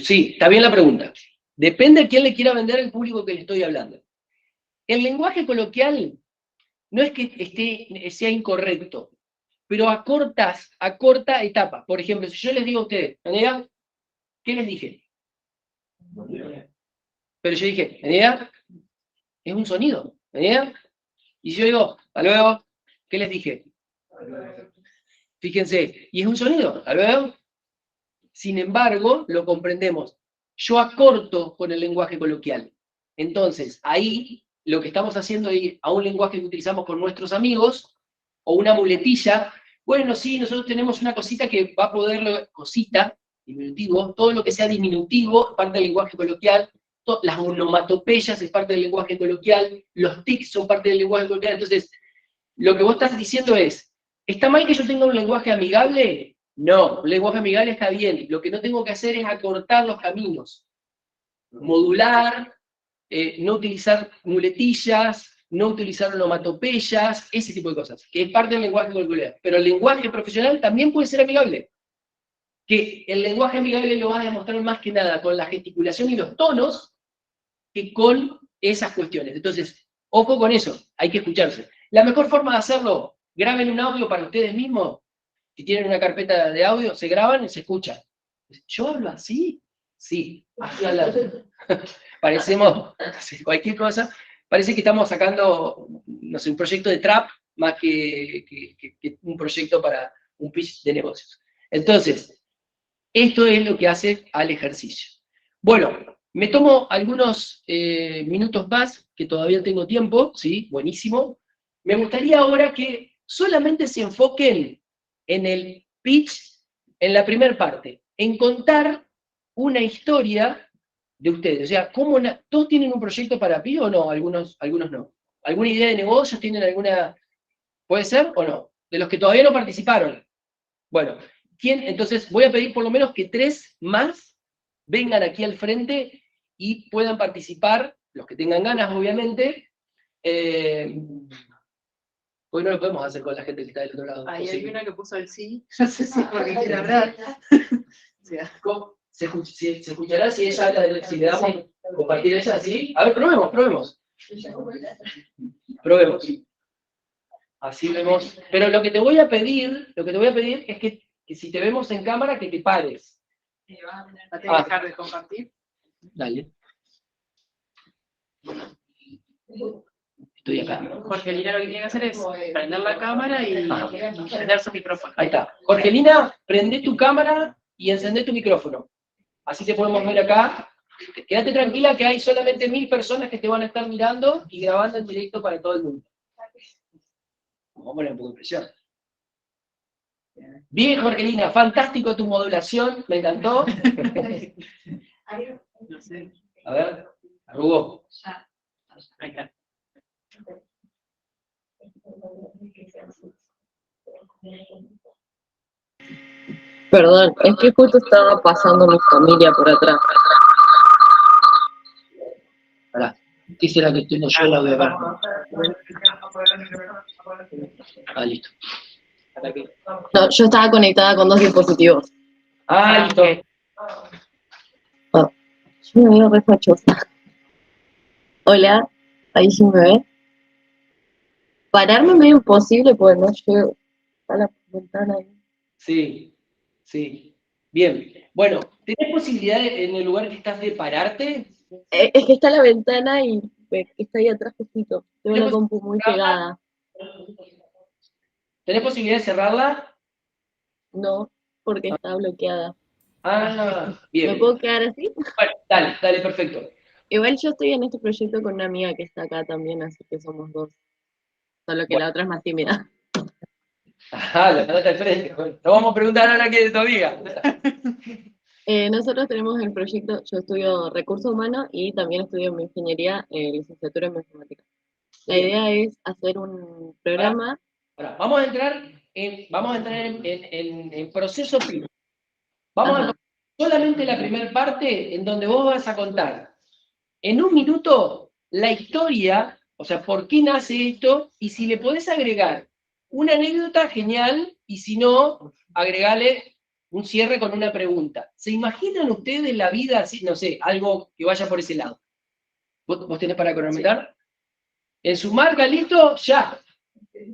Sí, está bien la pregunta. Depende a quién le quiera vender el público que le estoy hablando. El lenguaje coloquial no es que sea incorrecto, pero a corta etapa. Por ejemplo, si yo les digo a ustedes, ¿Menea? ¿Qué les dije? Pero yo dije, ¿Menea? Es un sonido, ¿Menea? Y si yo digo, hasta luego, ¿qué les dije? Fíjense, y es un sonido, hasta luego. Sin embargo, lo comprendemos. Yo acorto con el lenguaje coloquial. Entonces, ahí lo que estamos haciendo es a un lenguaje que utilizamos con nuestros amigos, o una muletilla. Bueno, sí, nosotros tenemos una cosita que va a poder, cosita, diminutivo, todo lo que sea diminutivo, parte del lenguaje coloquial, las onomatopeyas es parte del lenguaje coloquial, los tics son parte del lenguaje coloquial. Entonces, lo que vos estás diciendo es, ¿está mal que yo tenga un lenguaje amigable? No, un lenguaje amigable está bien. Lo que no tengo que hacer es acortar los caminos. Modular, no utilizar muletillas, no utilizar onomatopeyas, ese tipo de cosas, que es parte del lenguaje coloquial. Pero el lenguaje profesional también puede ser amigable. Que el lenguaje amigable lo vas a demostrar más que nada con la gesticulación y los tonos que con esas cuestiones. Entonces, ojo con eso, hay que escucharse. La mejor forma de hacerlo, graben un audio para ustedes mismos. Si tienen una carpeta de audio, se graban y se escuchan. ¿Yo hablo así? Sí, así hablando. Parecemos, cualquier cosa, parece que estamos sacando, no sé, un proyecto de trap más que un proyecto para un pitch de negocios. Entonces, esto es lo que hace al ejercicio. Bueno, me tomo algunos minutos más, que todavía tengo tiempo, ¿sí? Buenísimo. Me gustaría ahora que solamente se enfoquen en el pitch, en la primera parte, en contar una historia de ustedes. O sea, ¿todos tienen un proyecto para PI o no? Algunos no. ¿Alguna idea de negocios? ¿Tienen alguna? ¿Puede ser o no? De los que todavía no participaron. Bueno, entonces voy a pedir por lo menos que 3 más vengan aquí al frente y puedan participar, los que tengan ganas, obviamente. Hoy no lo podemos hacer con la gente que está del otro lado. Ahí hay una que puso el sí, no sé si porque quiere hablar. ¿Se escuchará si ella habla si le damos compartir ella así? A ver, probemos. Probemos. Así vemos. Pero lo que te voy a pedir es que si te vemos en cámara, que te pares. ¿Vas a tener que dejar de compartir? Dale. Estoy acá. Jorgelina lo que tiene que hacer es prender la cámara y prender su micrófono. Ahí está. Jorgelina, prende tu cámara y encendé tu micrófono. Así te podemos ver acá. Quédate tranquila que hay solamente 1000 personas que te van a estar mirando y grabando en directo para todo el mundo. Vamos a poner un poco de presión. Bien, Jorgelina, fantástico tu modulación, me encantó. A ver, arrugó. Ahí está. Perdón, es que justo estaba pasando mi familia por atrás. Pará, ¿qué será que tengo yo el audio acá? Ah, listo. yo estaba conectada con 2 dispositivos. Ah, listo. Yo me veo re fachosa. Hola, ahí sí me ve. Pararme medio imposible porque no llego a la ventana ahí. Sí, sí. Bien. Bueno, ¿tenés posibilidad en el lugar que estás de pararte? Es que está la ventana y está ahí atrás justito. Tengo la compu muy pegada. ¿Tenés posibilidad de cerrarla? No, porque está bloqueada. Ah, ¿Me bien. puedo quedar así? Bueno, dale, dale, perfecto. Igual yo estoy en este proyecto con una amiga que está acá también, así que somos 2. Solo que Bueno. la otra es más tímida. Ajá, la nota al frente. Bueno, lo vamos a preguntar ahora que es tu amiga. Nosotros tenemos el proyecto, yo estudio recursos humanos y también estudio mi ingeniería, licenciatura en matemáticas. La idea es hacer un programa. Ahora, vamos a entrar en proceso primo. Vamos a solamente la primera parte en donde vos vas a contar en un minuto la historia, o sea, por qué nace esto, y si le podés agregar una anécdota, genial, y si no, agregale un cierre con una pregunta. ¿Se imaginan ustedes la vida así? No sé, algo que vaya por ese lado. ¿Vos tenés para cronometrar? En su marca, listo, ya.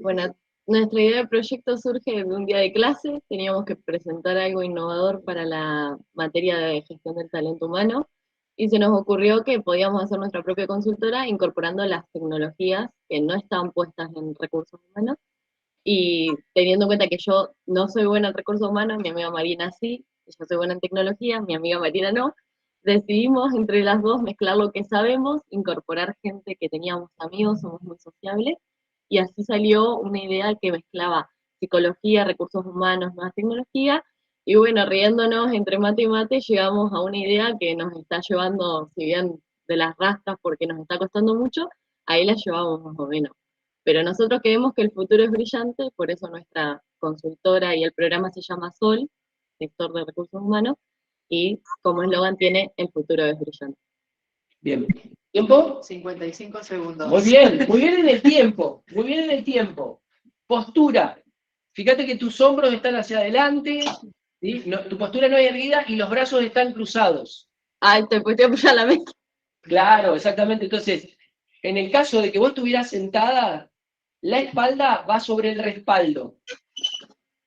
Bueno, nuestra idea de proyecto surge de un día de clase, teníamos que presentar algo innovador para la materia de gestión del talento humano, y se nos ocurrió que podíamos hacer nuestra propia consultora incorporando las tecnologías que no están puestas en recursos humanos, y teniendo en cuenta que yo no soy buena en recursos humanos, mi amiga Marina sí, yo soy buena en tecnología, mi amiga Marina no, decidimos entre las dos mezclar lo que sabemos, incorporar gente que teníamos amigos, somos muy sociables, y así salió una idea que mezclaba psicología, recursos humanos, nuevas tecnologías, y bueno, riéndonos entre mate y mate, llegamos a una idea que nos está llevando, si bien de las rastras porque nos está costando mucho, ahí la llevamos más o menos. Pero nosotros creemos que el futuro es brillante, por eso nuestra consultora y el programa se llama SOL, sector de recursos humanos, y como eslogan tiene el futuro es brillante. Bien. ¿Tiempo? 55 segundos. Muy bien en el tiempo, muy bien en el tiempo. Postura. Fíjate que tus hombros están hacia adelante, ¿sí? Tu postura no es erguida y los brazos están cruzados. Ay, te pusiste a apoyar la mesa. Claro, exactamente. Entonces, en el caso de que vos estuvieras sentada, la espalda va sobre el respaldo.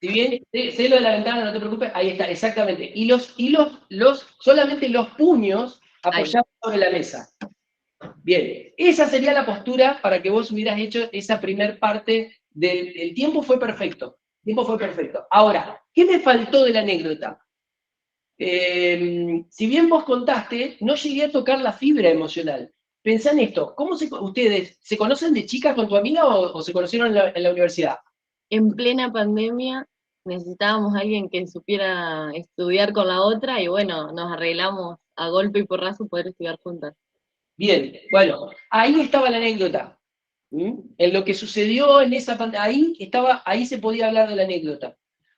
Si bien, sé lo de la ventana, no te preocupes, ahí está, exactamente. Y solamente los puños apoyados sobre la mesa. Bien, esa sería la postura para que vos hubieras hecho esa primer parte del tiempo fue perfecto. El tiempo fue perfecto. Ahora, ¿qué me faltó de la anécdota? Si bien vos contaste, no llegué a tocar la fibra emocional. Pensá en esto, ustedes se conocen de chicas con tu amiga o se conocieron en la universidad? En plena pandemia necesitábamos a alguien que supiera estudiar con la otra y bueno, nos arreglamos a golpe y porrazo poder estudiar juntas. Bien, bueno, ahí estaba la anécdota. En lo que sucedió en esa pandemia, ahí se podía hablar de la anécdota.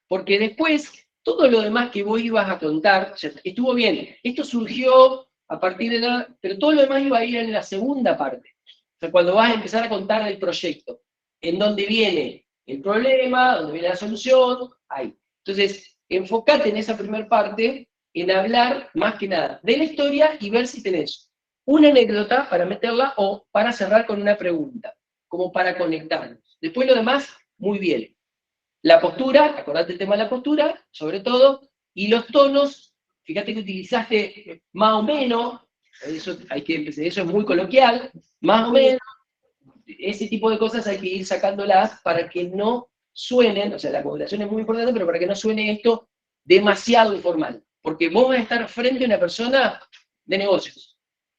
Porque después, todo lo demás que vos ibas a contar, o sea, estuvo bien. Esto surgió a partir de pero todo lo demás iba a ir en la segunda parte. O sea, cuando vas a empezar a contar el proyecto, en dónde viene el problema, dónde viene la solución, ahí. Entonces, enfócate en esa primera parte, en hablar más que nada de la historia y ver si tenés una anécdota para meterla o para cerrar con una pregunta, como para conectarnos. Después lo demás, muy bien. La postura, acordate el tema de la postura, sobre todo, y los tonos, fíjate que utilizaste más o menos, eso es muy coloquial, más o menos, ese tipo de cosas hay que ir sacándolas para que no suenen, o sea, la modulación es muy importante, pero para que no suene esto demasiado informal, porque vos vas a estar frente a una persona de negocios,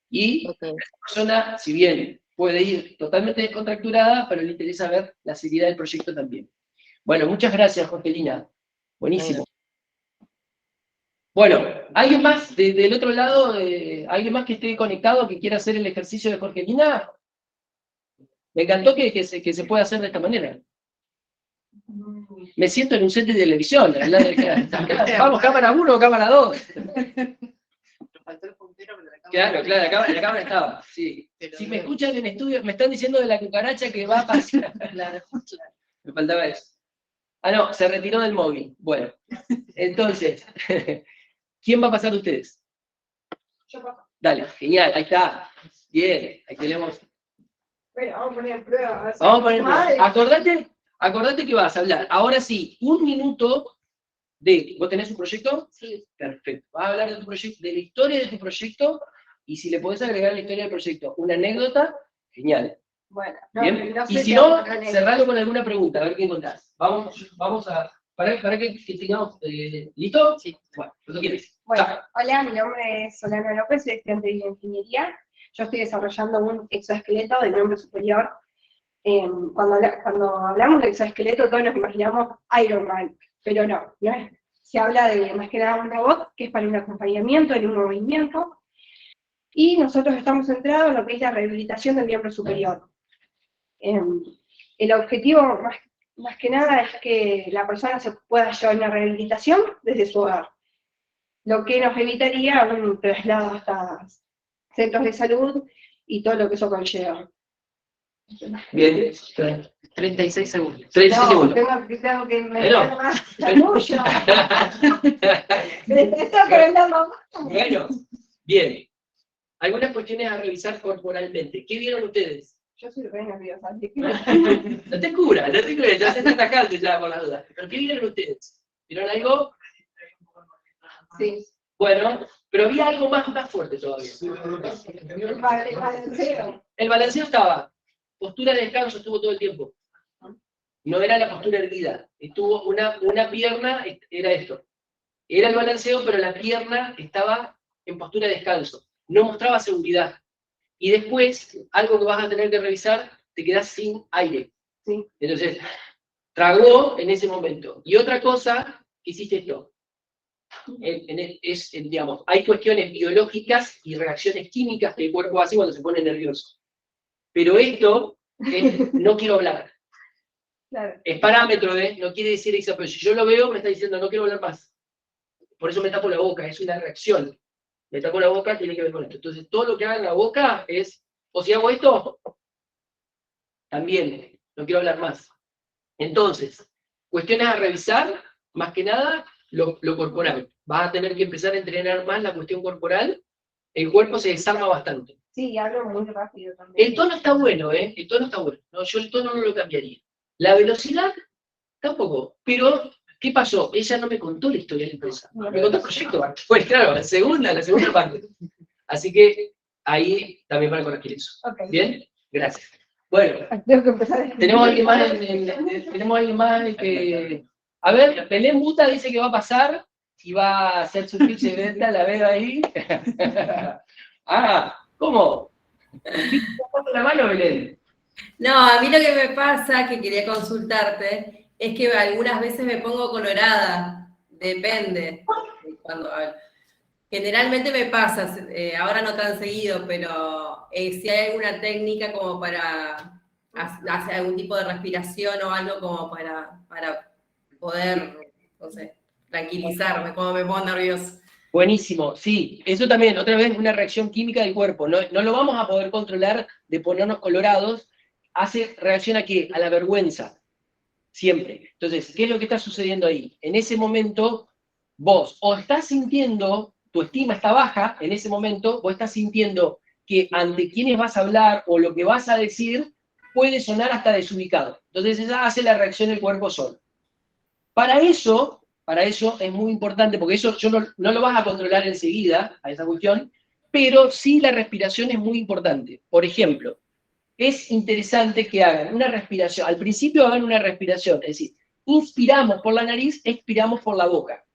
y esa persona, si bien puede ir totalmente descontracturada, pero le interesa ver la seriedad del proyecto también. Bueno, muchas gracias, Jorgelina. Buenísimo. Bueno, ¿alguien más del otro lado, alguien más que esté conectado, que quiera hacer el ejercicio de Jorgelina? Me encantó que se pueda hacer de esta manera. Me siento en un set de televisión. Vamos, cámara 1 o cámara 2. Claro, la cámara estaba. Sí. Si me escuchan en estudio, me están diciendo de la cucaracha que va a pasar. Me faltaba eso. Ah, no, se retiró del móvil. Bueno, entonces, ¿quién va a pasar de ustedes? Yo paso. Dale, genial, ahí está. Bien, ahí tenemos. Bueno, vamos a poner en prueba. A ver si Vamos a poner, madre. acordate que vas a hablar. Ahora sí, 1 minuto de. ¿Vos tenés un proyecto? Sí. Perfecto. Vas a hablar de tu proyecto, de la historia de tu proyecto, y si le podés agregar a la historia del proyecto una anécdota, genial. Bueno, Bien. no sé Y si si no, vamos a poner cerralo con alguna pregunta, a ver qué encontrás. Vamos a. Para que tengamos. ¿Listo? Sí. Bueno, lo que quieres. Bueno, hola, mi nombre es Solana López, soy estudiante de bioingeniería. Yo estoy desarrollando un exoesqueleto del miembro superior. Cuando hablamos de exoesqueleto, todos nos imaginamos Iron Man, pero no es. Se habla de más que nada un robot que es para un acompañamiento en un movimiento, y nosotros estamos centrados en lo que es la rehabilitación del miembro superior. El objetivo más que nada es que la persona se pueda llevar una rehabilitación desde su hogar, lo que nos evitaría un traslado hasta centros de salud y todo lo que eso conlleva. Bien. 36 segundos. 36 segundos. Tengo que Pero- meter más la tuya. Me está preguntando más. Bueno, bien. Algunas cuestiones a revisar corporalmente. ¿Qué vieron ustedes? Yo soy re nerviosa, así que... No te cubras, ya se está atacando ya por la duda. ¿Pero qué vieron ustedes? ¿Vieron algo? Sí. Bueno, pero había algo más fuerte todavía. El balanceo. El balanceo estaba. Postura de descanso estuvo todo el tiempo. No era la postura erguida. Estuvo una pierna, era esto. Era el balanceo, pero la pierna estaba en postura de descanso. No mostraba seguridad. Y después, algo que vas a tener que revisar, te quedás sin aire. Sí. Entonces, tragó en ese momento. Y otra cosa, hiciste esto. Digamos, hay cuestiones biológicas y reacciones químicas que el cuerpo hace cuando se pone nervioso. Pero esto no quiero hablar. Claro. Es parámetro, no quiere decir eso, pero si yo lo veo, me está diciendo no quiero hablar más. Por eso me tapo la boca, es una reacción. Me tapo la boca, tiene que ver con esto. Entonces, todo lo que haga en la boca es, o si hago esto, también, no quiero hablar más. Entonces, cuestiones a revisar, más que nada, lo corporal. Vas a tener que empezar a entrenar más la cuestión corporal. El cuerpo se desarma bastante. Sí, hablo muy rápido también. El tono está bueno, El tono está bueno. No, yo el tono no lo cambiaría. La velocidad, tampoco. Pero, ¿qué pasó? Ella no me contó la historia de la empresa. Me contó el proyecto. Pues claro, la segunda parte. Así que ahí también van a corregir eso. Okay. ¿Bien? Gracias. Bueno, tengo que empezar. ¿tenemos alguien más? ¿Tenemos alguien más que...? A ver, Belén Buta dice que va a pasar y va a hacer su pitch de venta, la veo ahí. ¿Cómo? ¿La mano, Belén? No, a mí lo que me pasa, que quería consultarte, es que algunas veces me pongo colorada, depende. Generalmente me pasa, ahora no tan seguido, pero si hay alguna técnica como para hacer algún tipo de respiración o algo como para poder, no sé, tranquilizarme cuando me pongo nervioso. Buenísimo, sí. Eso también, otra vez, una reacción química del cuerpo. No lo vamos a poder controlar de ponernos colorados. Hace reacción a ¿qué? A la vergüenza. Siempre. Entonces, ¿qué es lo que está sucediendo ahí? En ese momento, vos o estás sintiendo, tu estima está baja en ese momento, o estás sintiendo que ante quienes vas a hablar o lo que vas a decir puede sonar hasta desubicado. Entonces, esa hace la reacción del cuerpo solo. Para eso es muy importante, porque eso no lo vas a controlar enseguida, a esa cuestión, pero sí la respiración es muy importante. Por ejemplo, es interesante que hagan una respiración, al principio hagan una respiración, es decir, inspiramos por la nariz, expiramos por la boca.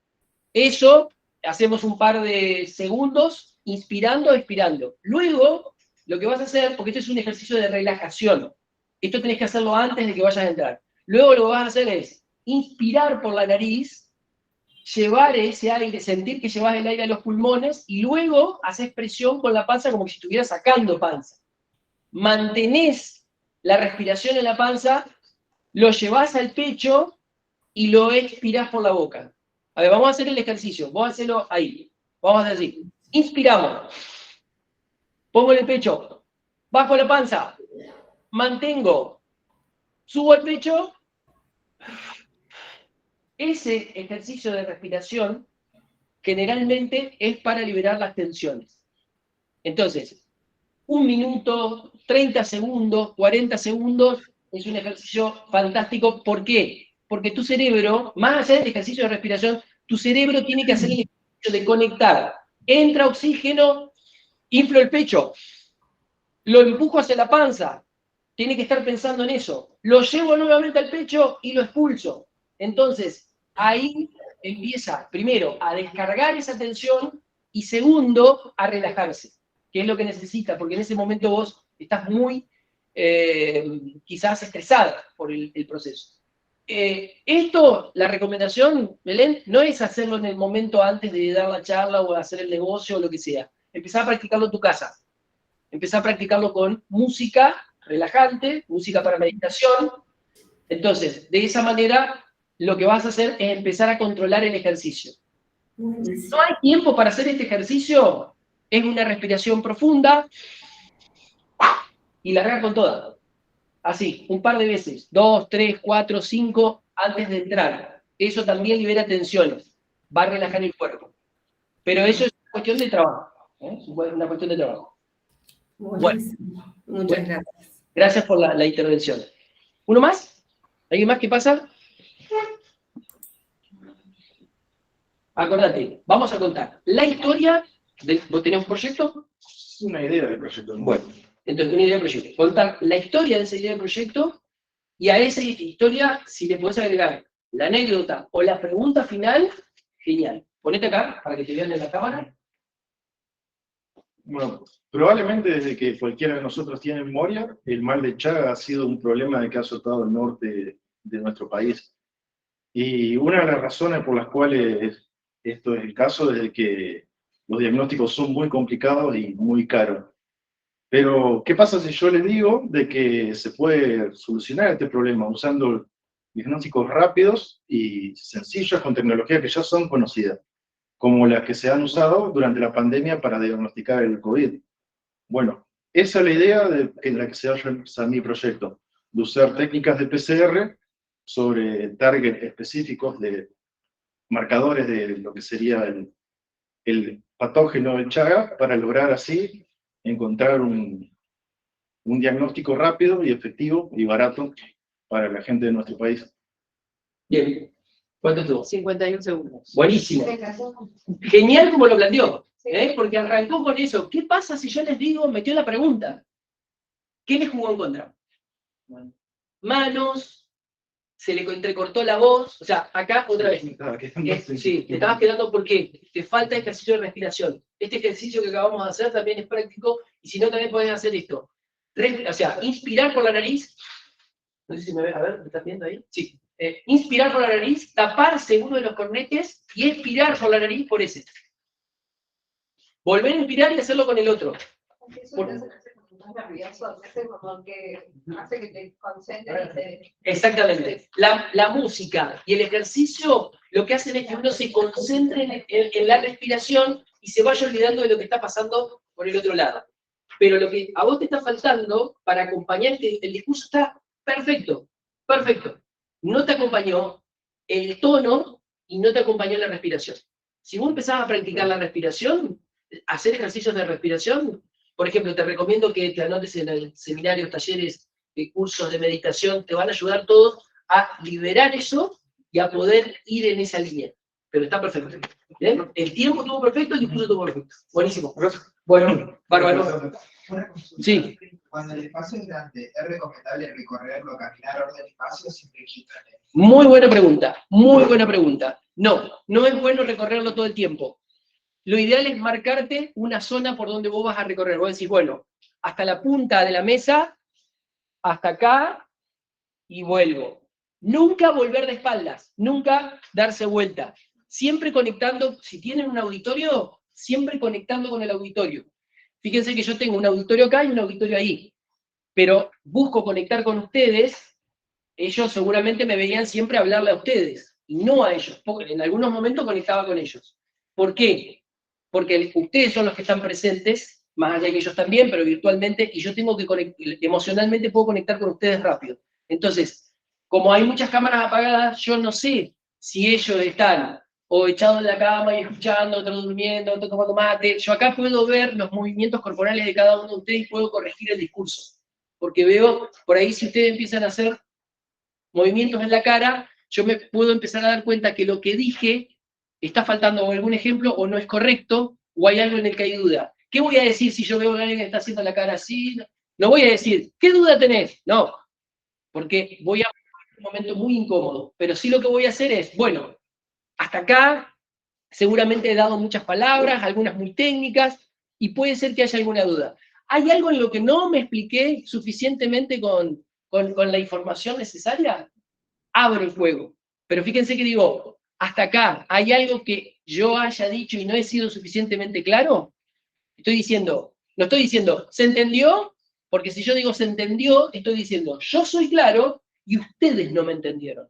Eso hacemos un par de segundos, inspirando, expirando. Luego, lo que vas a hacer, porque esto es un ejercicio de relajación, esto tenés que hacerlo antes de que vayas a entrar. Luego lo que vas a hacer es inspirar por la nariz, llevar ese aire, sentir que llevas el aire a los pulmones, y luego haces presión con la panza como si estuvieras sacando panza. Mantenés la respiración en la panza, lo llevas al pecho y lo expirás por la boca. A ver, vamos a hacer el ejercicio, vamos a hacerlo ahí. Vamos a hacer así. Inspiramos. Pongo en el pecho. Bajo la panza. Mantengo. Subo el pecho. ese ejercicio de respiración generalmente es para liberar las tensiones. Entonces, 1 minuto, 30 segundos, 40 segundos, es un ejercicio fantástico. ¿Por qué? Porque tu cerebro, más allá del ejercicio de respiración, tu cerebro tiene que hacer el ejercicio de conectar. Entra oxígeno, inflo el pecho, lo empujo hacia la panza, tiene que estar pensando en eso. Lo llevo nuevamente al pecho y lo expulso. Entonces, ahí empieza, primero, a descargar esa tensión y segundo, a relajarse, que es lo que necesita, porque en ese momento vos estás muy, quizás estresada por el proceso. Esto, la recomendación, Belén, no es hacerlo en el momento antes de dar la charla o hacer el negocio o lo que sea. Empezá a practicarlo en tu casa. Empezá a practicarlo con música relajante, música para meditación. Entonces, de esa manera, lo que vas a hacer es empezar a controlar el ejercicio. No hay tiempo para hacer este ejercicio, es una respiración profunda y largar con toda. Así, un par de veces, 2, 3, 4, 5, antes de entrar. Eso también libera tensiones, va a relajar el cuerpo. Pero eso es una cuestión de trabajo. Es una cuestión de trabajo. Bueno, muchas gracias. Gracias por la intervención. ¿Uno más? ¿Alguien más que pasa? Acordate, vamos a contar la historia. ¿Vos tenés un proyecto? Una idea del proyecto. Bueno, entonces una idea del proyecto. Contar la historia de esa idea del proyecto y a esa historia, si le podés agregar la anécdota o la pregunta final, genial. Ponete acá para que te vean en la cámara. Bueno, probablemente desde que cualquiera de nosotros tiene memoria, el mal de Chaga ha sido un problema que ha azotado el norte de nuestro país. Y una de las razones por las cuales esto es el caso es de que los diagnósticos son muy complicados y muy caros. Pero, ¿qué pasa si yo les digo de que se puede solucionar este problema usando diagnósticos rápidos y sencillos con tecnologías que ya son conocidas, como las que se han usado durante la pandemia para diagnosticar el COVID? Bueno, esa es la idea en la que se basa mi proyecto, de usar técnicas de PCR sobre targets específicos de marcadores de lo que sería el patógeno del Chaga, para lograr así encontrar un diagnóstico rápido y efectivo y barato para la gente de nuestro país. Bien. ¿Cuánto tuvo? 51 segundos. Buenísimo. Genial como lo planteó, porque arrancó con eso. ¿Qué pasa si yo les digo, metió la pregunta? ¿Qué le jugó en contra? Manos, se le entrecortó la voz, o sea, acá otra vez. Sí, te estabas quedando porque te falta ejercicio de respiración. Este ejercicio que acabamos de hacer también es práctico, y si no, también podés hacer esto. O sea, inspirar por la nariz. No sé si me ves, a ver, ¿me estás viendo ahí? Sí. Inspirar por la nariz, taparse uno de los cornetes y expirar por la nariz por ese. Volver a inspirar y hacerlo con el otro. Hace que te concentres. Exactamente. La música y el ejercicio lo que hacen es que uno se concentre en la respiración y se vaya olvidando de lo que está pasando por el otro lado. Pero lo que a vos te está faltando para acompañar el discurso está perfecto, perfecto. No te acompañó el tono y no te acompañó la respiración. Si vos empezás a practicar la respiración, hacer ejercicios de respiración, por ejemplo, te recomiendo que te anotes en el seminario, talleres, cursos de meditación, te van a ayudar todos a liberar eso y a poder ir en esa línea. Pero está perfecto. ¿Bien? El tiempo estuvo perfecto, el discurso estuvo perfecto. Buenísimo. Bueno, bárbaro. Sí. Cuando el espacio es grande, ¿es recomendable recorrerlo, caminar orden espacio siempre quitan? Muy buena pregunta, muy buena pregunta. No, no es bueno recorrerlo todo el tiempo. Lo ideal es marcarte una zona por donde vos vas a recorrer. Vos decís, bueno, hasta la punta de la mesa, hasta acá, y vuelvo. Nunca volver de espaldas, nunca darse vuelta. Siempre conectando, si tienen un auditorio, siempre conectando con el auditorio. Fíjense que yo tengo un auditorio acá y un auditorio ahí, pero busco conectar con ustedes. Ellos seguramente me veían siempre hablarle a ustedes, y no a ellos, porque en algunos momentos conectaba con ellos. ¿Por qué? Porque ustedes son los que están presentes, más allá que ellos también, pero virtualmente, y yo tengo que emocionalmente puedo conectar con ustedes rápido. Entonces, como hay muchas cámaras apagadas, yo no sé si ellos están o echados en la cama y escuchando, otro durmiendo, otro tomando mate, yo acá puedo ver los movimientos corporales de cada uno de ustedes y puedo corregir el discurso. Porque veo, por ahí si ustedes empiezan a hacer movimientos en la cara, yo me puedo empezar a dar cuenta que lo que dije está faltando algún ejemplo o no es correcto, o hay algo en el que hay duda. ¿Qué voy a decir si yo veo a alguien que está haciendo la cara así? No voy a decir, ¿qué duda tenés? No, porque voy a un momento muy incómodo. Pero sí lo que voy a hacer es, bueno, hasta acá seguramente he dado muchas palabras, algunas muy técnicas, y puede ser que haya alguna duda. ¿Hay algo en lo que no me expliqué suficientemente con la información necesaria? Abro el juego. Pero fíjense que digo, hasta acá, ¿hay algo que yo haya dicho y no he sido suficientemente claro? Estoy diciendo, no estoy diciendo, ¿se entendió? Porque si yo digo se entendió, estoy diciendo, yo soy claro y ustedes no me entendieron.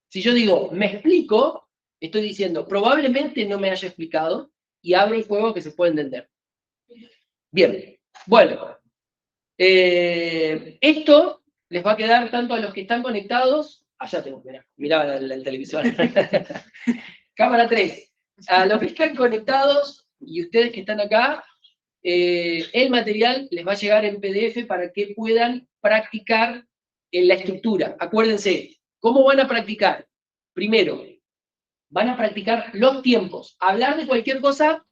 Si yo digo, me explico, estoy diciendo, probablemente no me haya explicado y abro el juego que se puede entender. Bien, bueno, esto les va a quedar tanto a los que están conectados, allá tengo, mirá el televisor, cámara 3, a los que están conectados y ustedes que están acá, el material les va a llegar en PDF para que puedan practicar en la estructura. Acuérdense, ¿cómo van a practicar? Primero, van a practicar los tiempos. Hablar de cualquier cosa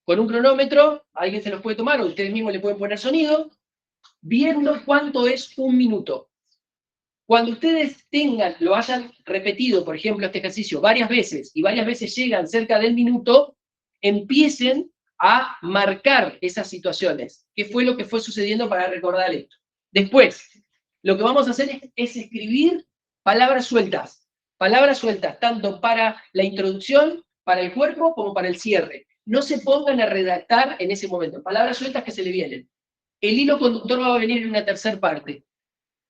con un cronómetro, alguien se los puede tomar o ustedes mismos le pueden poner sonido, viendo cuánto es un minuto. Cuando ustedes lo hayan repetido, por ejemplo, este ejercicio varias veces y varias veces llegan cerca del minuto, empiecen a marcar esas situaciones. ¿Qué fue lo que fue sucediendo para recordar esto? Después, lo que vamos a hacer es escribir palabras sueltas, tanto para la introducción, para el cuerpo, como para el cierre. No se pongan a redactar en ese momento, palabras sueltas que se le vienen. El hilo conductor va a venir en una tercera parte.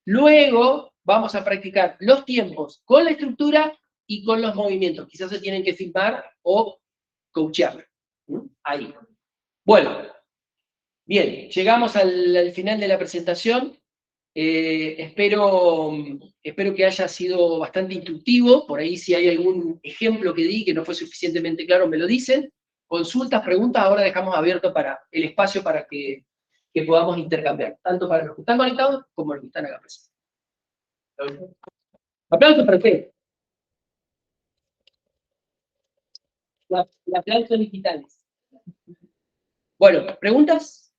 Luego vamos a practicar los tiempos con la estructura y con los movimientos. Quizás se tienen que filmar o coachear. Ahí. Bueno, bien, llegamos al final de la presentación. Espero que haya sido bastante instructivo. Por ahí si hay algún ejemplo que di que no fue suficientemente claro, me lo dicen. Consultas, preguntas, ahora dejamos abierto el espacio para que podamos intercambiar, tanto para los que están conectados como los que están acá presentes. Aplausos para ustedes. Los aplausos digitales. Bueno, ¿preguntas?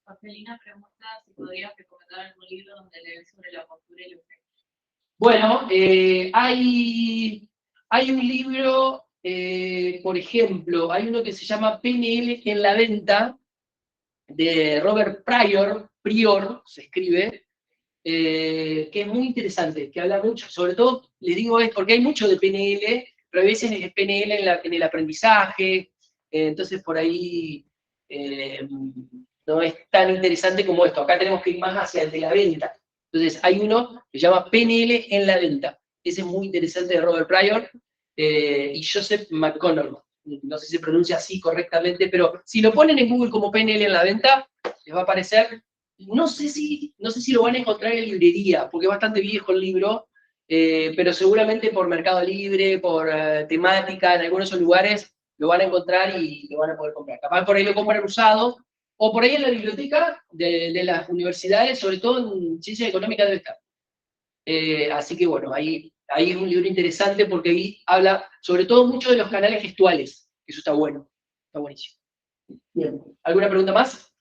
Marcelina pregunta si podrías recomendar algún libro donde leer sobre la postura y el efecto. Bueno, hay un libro, por ejemplo, hay uno que se llama PNL en la venta, de Robert Prior se escribe, que es muy interesante, que habla mucho, sobre todo, le digo es porque hay mucho de PNL, pero a veces es PNL en el aprendizaje, entonces por ahí no es tan interesante como esto. Acá tenemos que ir más hacia el de la venta. Entonces hay uno que se llama PNL en la venta. Ese es muy interesante, de Robert Prior y Joseph McConnell. No sé si se pronuncia así correctamente, pero si lo ponen en Google como PNL en la venta, les va a aparecer. No sé si lo van a encontrar en librería, porque es bastante viejo el libro, pero seguramente por Mercado Libre, por temática, en algunos de esos lugares lo van a encontrar y lo van a poder comprar. Capaz por ahí lo compran usado, o por ahí en la biblioteca de las universidades, sobre todo en ciencia económica debe estar. Así que bueno, ahí es un libro interesante porque ahí habla sobre todo mucho de los canales gestuales, que eso está bueno, está buenísimo. Bien, ¿alguna pregunta más?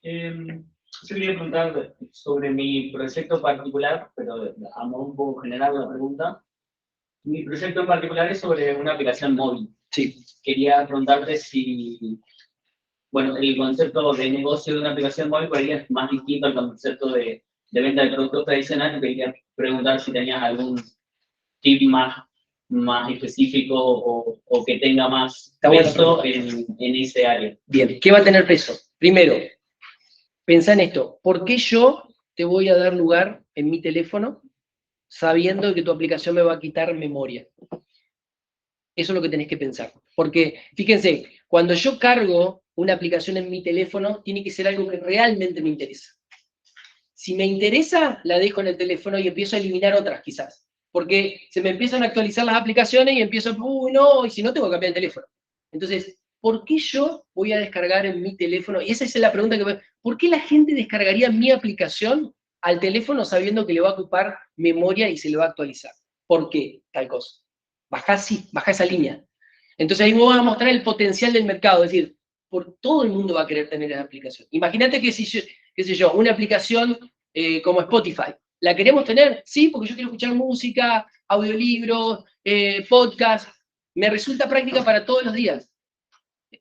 Yo quería preguntar sobre mi proyecto particular, pero a modo un poco general la pregunta. Mi proyecto en particular es sobre una aplicación móvil. Sí. Quería preguntarte si, bueno, el concepto de negocio de una aplicación móvil por ahí es más distinto al concepto de venta de productos tradicionales. Quería preguntar si tenías algún tip más específico o que tenga más peso en ese área. Bien, ¿qué va a tener peso? Primero, pensá en esto. ¿Por qué yo te voy a dar lugar en mi teléfono sabiendo que tu aplicación me va a quitar memoria? Eso es lo que tenés que pensar. Porque, fíjense, cuando yo cargo una aplicación en mi teléfono, tiene que ser algo que realmente me interesa. Si me interesa, la dejo en el teléfono y empiezo a eliminar otras quizás. Porque se me empiezan a actualizar las aplicaciones y empiezo, uy, no, y si no tengo que cambiar el teléfono. Entonces, ¿por qué yo voy a descargar en mi teléfono? Y esa es la pregunta ¿por qué la gente descargaría mi aplicación al teléfono sabiendo que le va a ocupar memoria y se le va a actualizar? ¿Por qué tal cosa? Bajá esa línea. Entonces ahí vamos a mostrar el potencial del mercado, es decir, todo el mundo va a querer tener esa aplicación. Imagínate que qué sé yo, una aplicación como Spotify, ¿la queremos tener? Sí, porque yo quiero escuchar música, audiolibros, podcast, me resulta práctica para todos los días.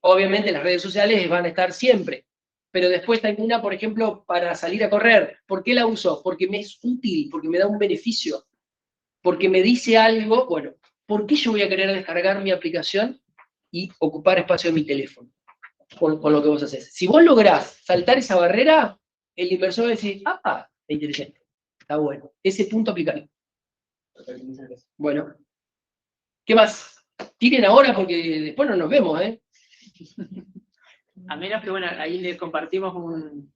Obviamente las redes sociales van a estar siempre, pero después tengo una, por ejemplo, para salir a correr. ¿Por qué la uso? Porque me es útil, porque me da un beneficio, porque me dice algo. Bueno, ¿por qué yo voy a querer descargar mi aplicación y ocupar espacio en mi teléfono? Con lo que vos haces. Si vos lográs saltar esa barrera, el inversor va a decir, está interesante, está bueno. Ese punto aplicarlo. Bueno, ¿qué más? Tiren ahora porque después no nos vemos, ¿eh? A menos que, bueno, ahí le compartimos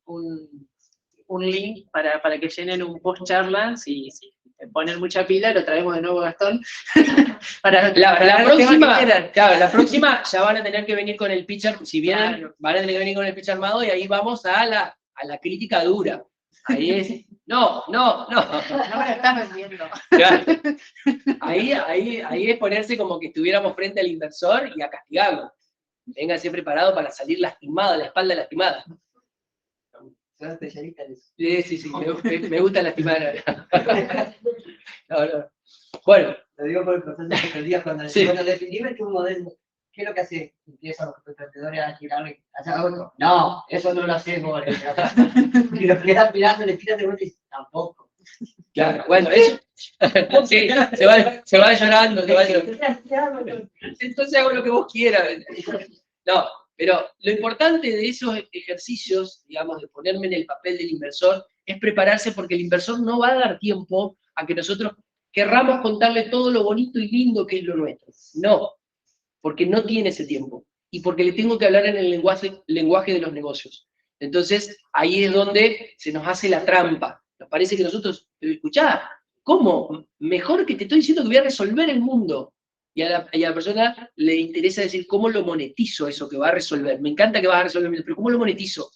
un link para que llenen un post charla, si ponen mucha pila, lo traemos de nuevo a Gastón. La próxima ya van a tener que venir con el pitch, si vienen, claro, van a tener que venir con el pitch armado y ahí vamos a la crítica dura. Ahí es, no me lo estás vendiendo. Claro. Ahí es ponerse como que estuviéramos frente al inversor y a castigarlo. Véngase preparado para salir lastimado, la espalda lastimada. Soy especialista en eso. Sí, me gusta lastimar. No. Bueno. Lo digo por el proceso que perdías cuando definimos un modelo. ¿Qué es lo que hace? Empiezan los emprendedores a girarle hacia otro. No, eso no lo hacemos. Y los que están mirando le tiran de vuelta y dicen, tampoco. Claro, bueno, eso. Sí, se va llorando. Entonces hago lo que vos quieras. No, pero lo importante de esos ejercicios, digamos, de ponerme en el papel del inversor, es prepararse porque el inversor no va a dar tiempo a que nosotros querramos contarle todo lo bonito y lindo que es lo nuestro. No, porque no tiene ese tiempo. Y porque le tengo que hablar en el lenguaje de los negocios. Entonces, ahí es donde se nos hace la trampa. Nos parece que nosotros, escuchá, ¿cómo? Mejor que te estoy diciendo que voy a resolver el mundo. Y a la persona le interesa decir, ¿cómo lo monetizo eso que va a resolver? Me encanta que vas a resolver, pero ¿cómo lo monetizo?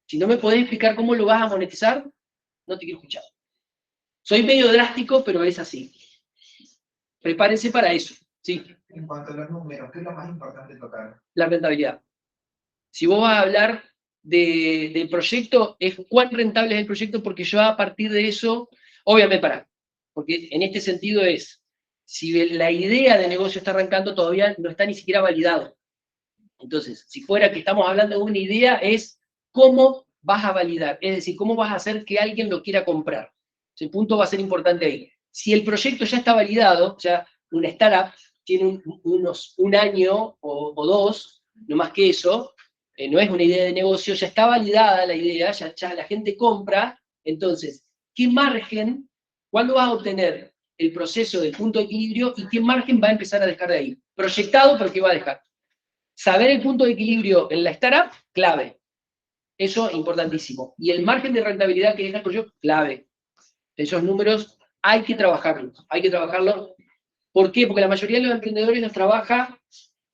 Si no me podés explicar cómo lo vas a monetizar, no te quiero escuchar. Soy medio drástico, pero es así. Prepárense para eso. Sí. En cuanto a los números, ¿qué es lo más importante tocar? La rentabilidad. Si vos vas a hablar del proyecto, es cuán rentable es el proyecto, porque yo a partir de eso, obviamente porque en este sentido es, si la idea de negocio está arrancando, todavía no está ni siquiera validado. Entonces, si fuera que estamos hablando de una idea, es cómo vas a validar, es decir, cómo vas a hacer que alguien lo quiera comprar. Ese punto va a ser importante ahí. Si el proyecto ya está validado, o sea, una startup tiene un año o dos, no más que eso, no es una idea de negocio, ya está validada la idea, ya la gente compra. Entonces, ¿qué margen, cuándo vas a obtener el proceso del punto de equilibrio y qué margen va a empezar a dejar de ahí? Proyectado, pero ¿qué va a dejar? Saber el punto de equilibrio en la startup, clave. Eso es importantísimo. Y el margen de rentabilidad que deja el proyecto, clave. Esos números hay que trabajarlos. ¿Por qué? Porque la mayoría de los emprendedores los trabaja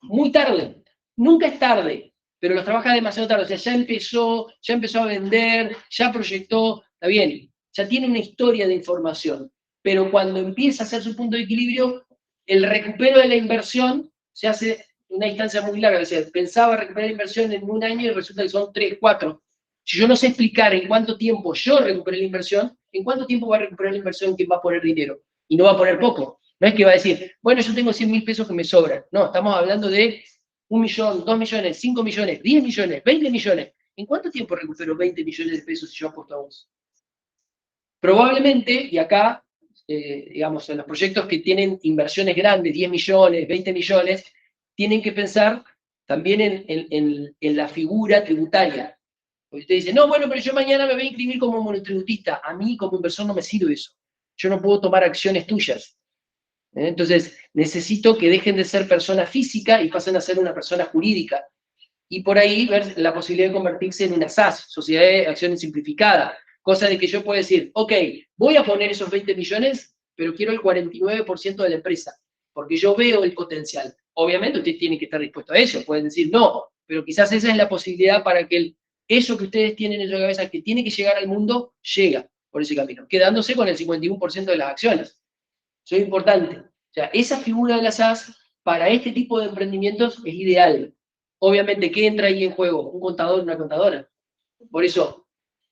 muy tarde. Nunca es tarde, pero los trabaja demasiado tarde. O sea, ya empezó a vender, ya proyectó, está bien, ya tiene una historia de información. Pero cuando empieza a hacer su punto de equilibrio, el recupero de la inversión se hace una distancia muy larga. O sea, pensaba recuperar la inversión en un año y resulta que son 3, 4. Si yo no sé explicar en cuánto tiempo yo recuperé la inversión, ¿en cuánto tiempo va a recuperar la inversión quien va a poner dinero? Y no va a poner poco. No es que va a decir, bueno, yo tengo 100.000 pesos que me sobran. No, estamos hablando de 1 millón, 2 millones, 5 millones, 10 millones, 20 millones. ¿En cuánto tiempo recupero 20 millones de pesos si yo apuesto a vos? Probablemente, y acá, digamos, en los proyectos que tienen inversiones grandes, 10 millones, 20 millones, tienen que pensar también en la figura tributaria. Porque usted dice, no, bueno, pero yo mañana me voy a inscribir como monotributista. A mí, como inversor, no me sirve eso. Yo no puedo tomar acciones tuyas. Entonces, necesito que dejen de ser persona física y pasen a ser una persona jurídica. Y por ahí ver la posibilidad de convertirse en una SAS, Sociedad de Acciones Simplificada. Cosa de que yo pueda decir, ok, voy a poner esos 20 millones, pero quiero el 49% de la empresa, porque yo veo el potencial. Obviamente ustedes tienen que estar dispuestos a eso, pueden decir no, pero quizás esa es la posibilidad para que eso que ustedes tienen en su cabeza, que tiene que llegar al mundo, llega por ese camino, quedándose con el 51% de las acciones. Eso es importante. O sea, esa figura de las SAS para este tipo de emprendimientos es ideal. Obviamente, ¿qué entra ahí en juego? Un contador, una contadora. Por eso,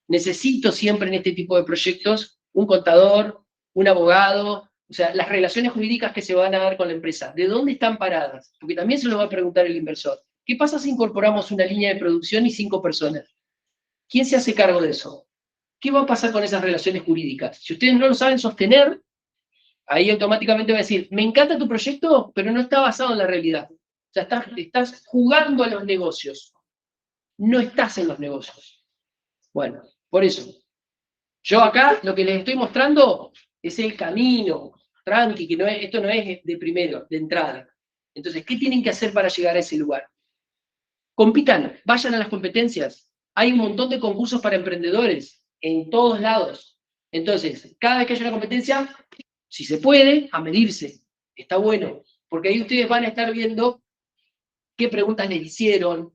necesito siempre en este tipo de proyectos un contador, un abogado, o sea, las relaciones jurídicas que se van a dar con la empresa. ¿De dónde están paradas? Porque también se lo va a preguntar el inversor. ¿Qué pasa si incorporamos una línea de producción y 5 personas? ¿Quién se hace cargo de eso? ¿Qué va a pasar con esas relaciones jurídicas? Si ustedes no lo saben sostener, ahí automáticamente va a decir, me encanta tu proyecto, pero no está basado en la realidad. O sea, estás jugando a los negocios. No estás en los negocios. Bueno, por eso. Yo acá lo que les estoy mostrando es el camino, tranqui, que esto no es de primero, de entrada. Entonces, ¿qué tienen que hacer para llegar a ese lugar? Compitan, vayan a las competencias. Hay un montón de concursos para emprendedores en todos lados. Entonces, cada vez que haya una competencia, si se puede, a medirse. Está bueno, porque ahí ustedes van a estar viendo qué preguntas les hicieron,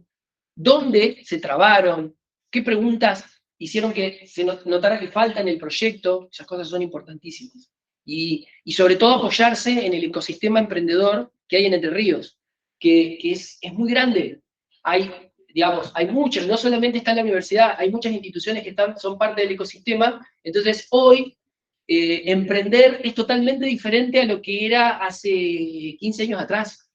dónde se trabaron, qué preguntas hicieron que se notara que falta en el proyecto. Esas cosas son importantísimas. Y sobre todo apoyarse en el ecosistema emprendedor que hay en Entre Ríos, que es muy grande. Hay muchas, no solamente está en la universidad, hay muchas instituciones que son parte del ecosistema. Entonces hoy emprender es totalmente diferente a lo que era hace 15 años atrás.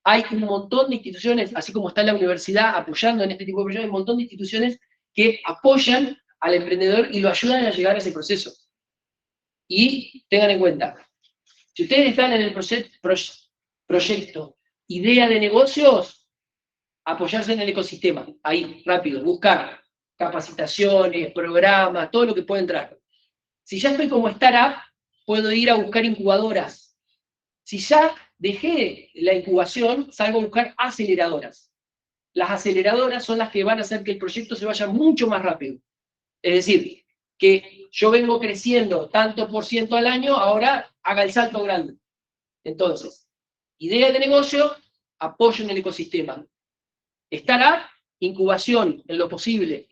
Hay un montón de instituciones, así como está la universidad apoyando en este tipo de proyectos, hay un montón de instituciones que apoyan al emprendedor y lo ayudan a llegar a ese proceso. Y tengan en cuenta, si ustedes están en el proyecto idea de negocios, apoyarse en el ecosistema, ahí, rápido, buscar capacitaciones, programas, todo lo que pueda entrar. Si ya estoy como startup, puedo ir a buscar incubadoras. Si ya dejé la incubación, salgo a buscar aceleradoras. Las aceleradoras son las que van a hacer que el proyecto se vaya mucho más rápido. Es decir, que yo vengo creciendo tanto por ciento al año, ahora haga el salto grande. Entonces, idea de negocio, apoyo en el ecosistema. Startup, incubación en lo posible.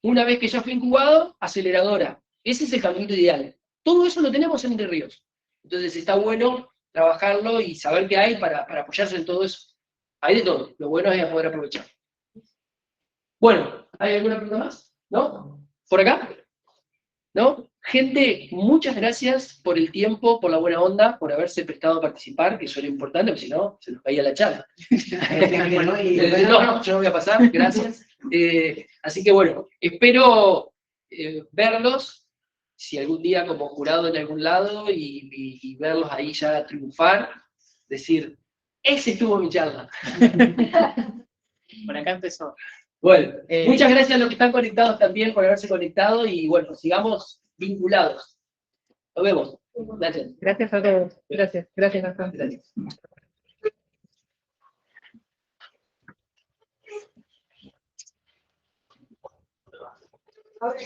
Una vez que ya fue incubado, aceleradora. Ese es el camino ideal. Todo eso lo tenemos en Entre Ríos. Entonces está bueno trabajarlo y saber qué hay para apoyarse en todo eso. Hay de todo. Lo bueno es poder aprovechar. Bueno, ¿hay alguna pregunta más? ¿No? ¿Por acá? ¿No? Gente, muchas gracias por el tiempo, por la buena onda, por haberse prestado a participar, que eso era importante, porque si no, se nos caía la charla. No, yo no voy a pasar, gracias. Así que bueno, espero verlos, si algún día como jurado en algún lado, y verlos ahí ya triunfar, decir, ese estuvo mi charla. Por acá empezó. Bueno, muchas gracias a los que están conectados también por haberse conectado, y bueno, sigamos vinculados. Nos vemos. Gracias. Gracias a todos. Gracias. Gracias, Gastón. Gracias. Ahora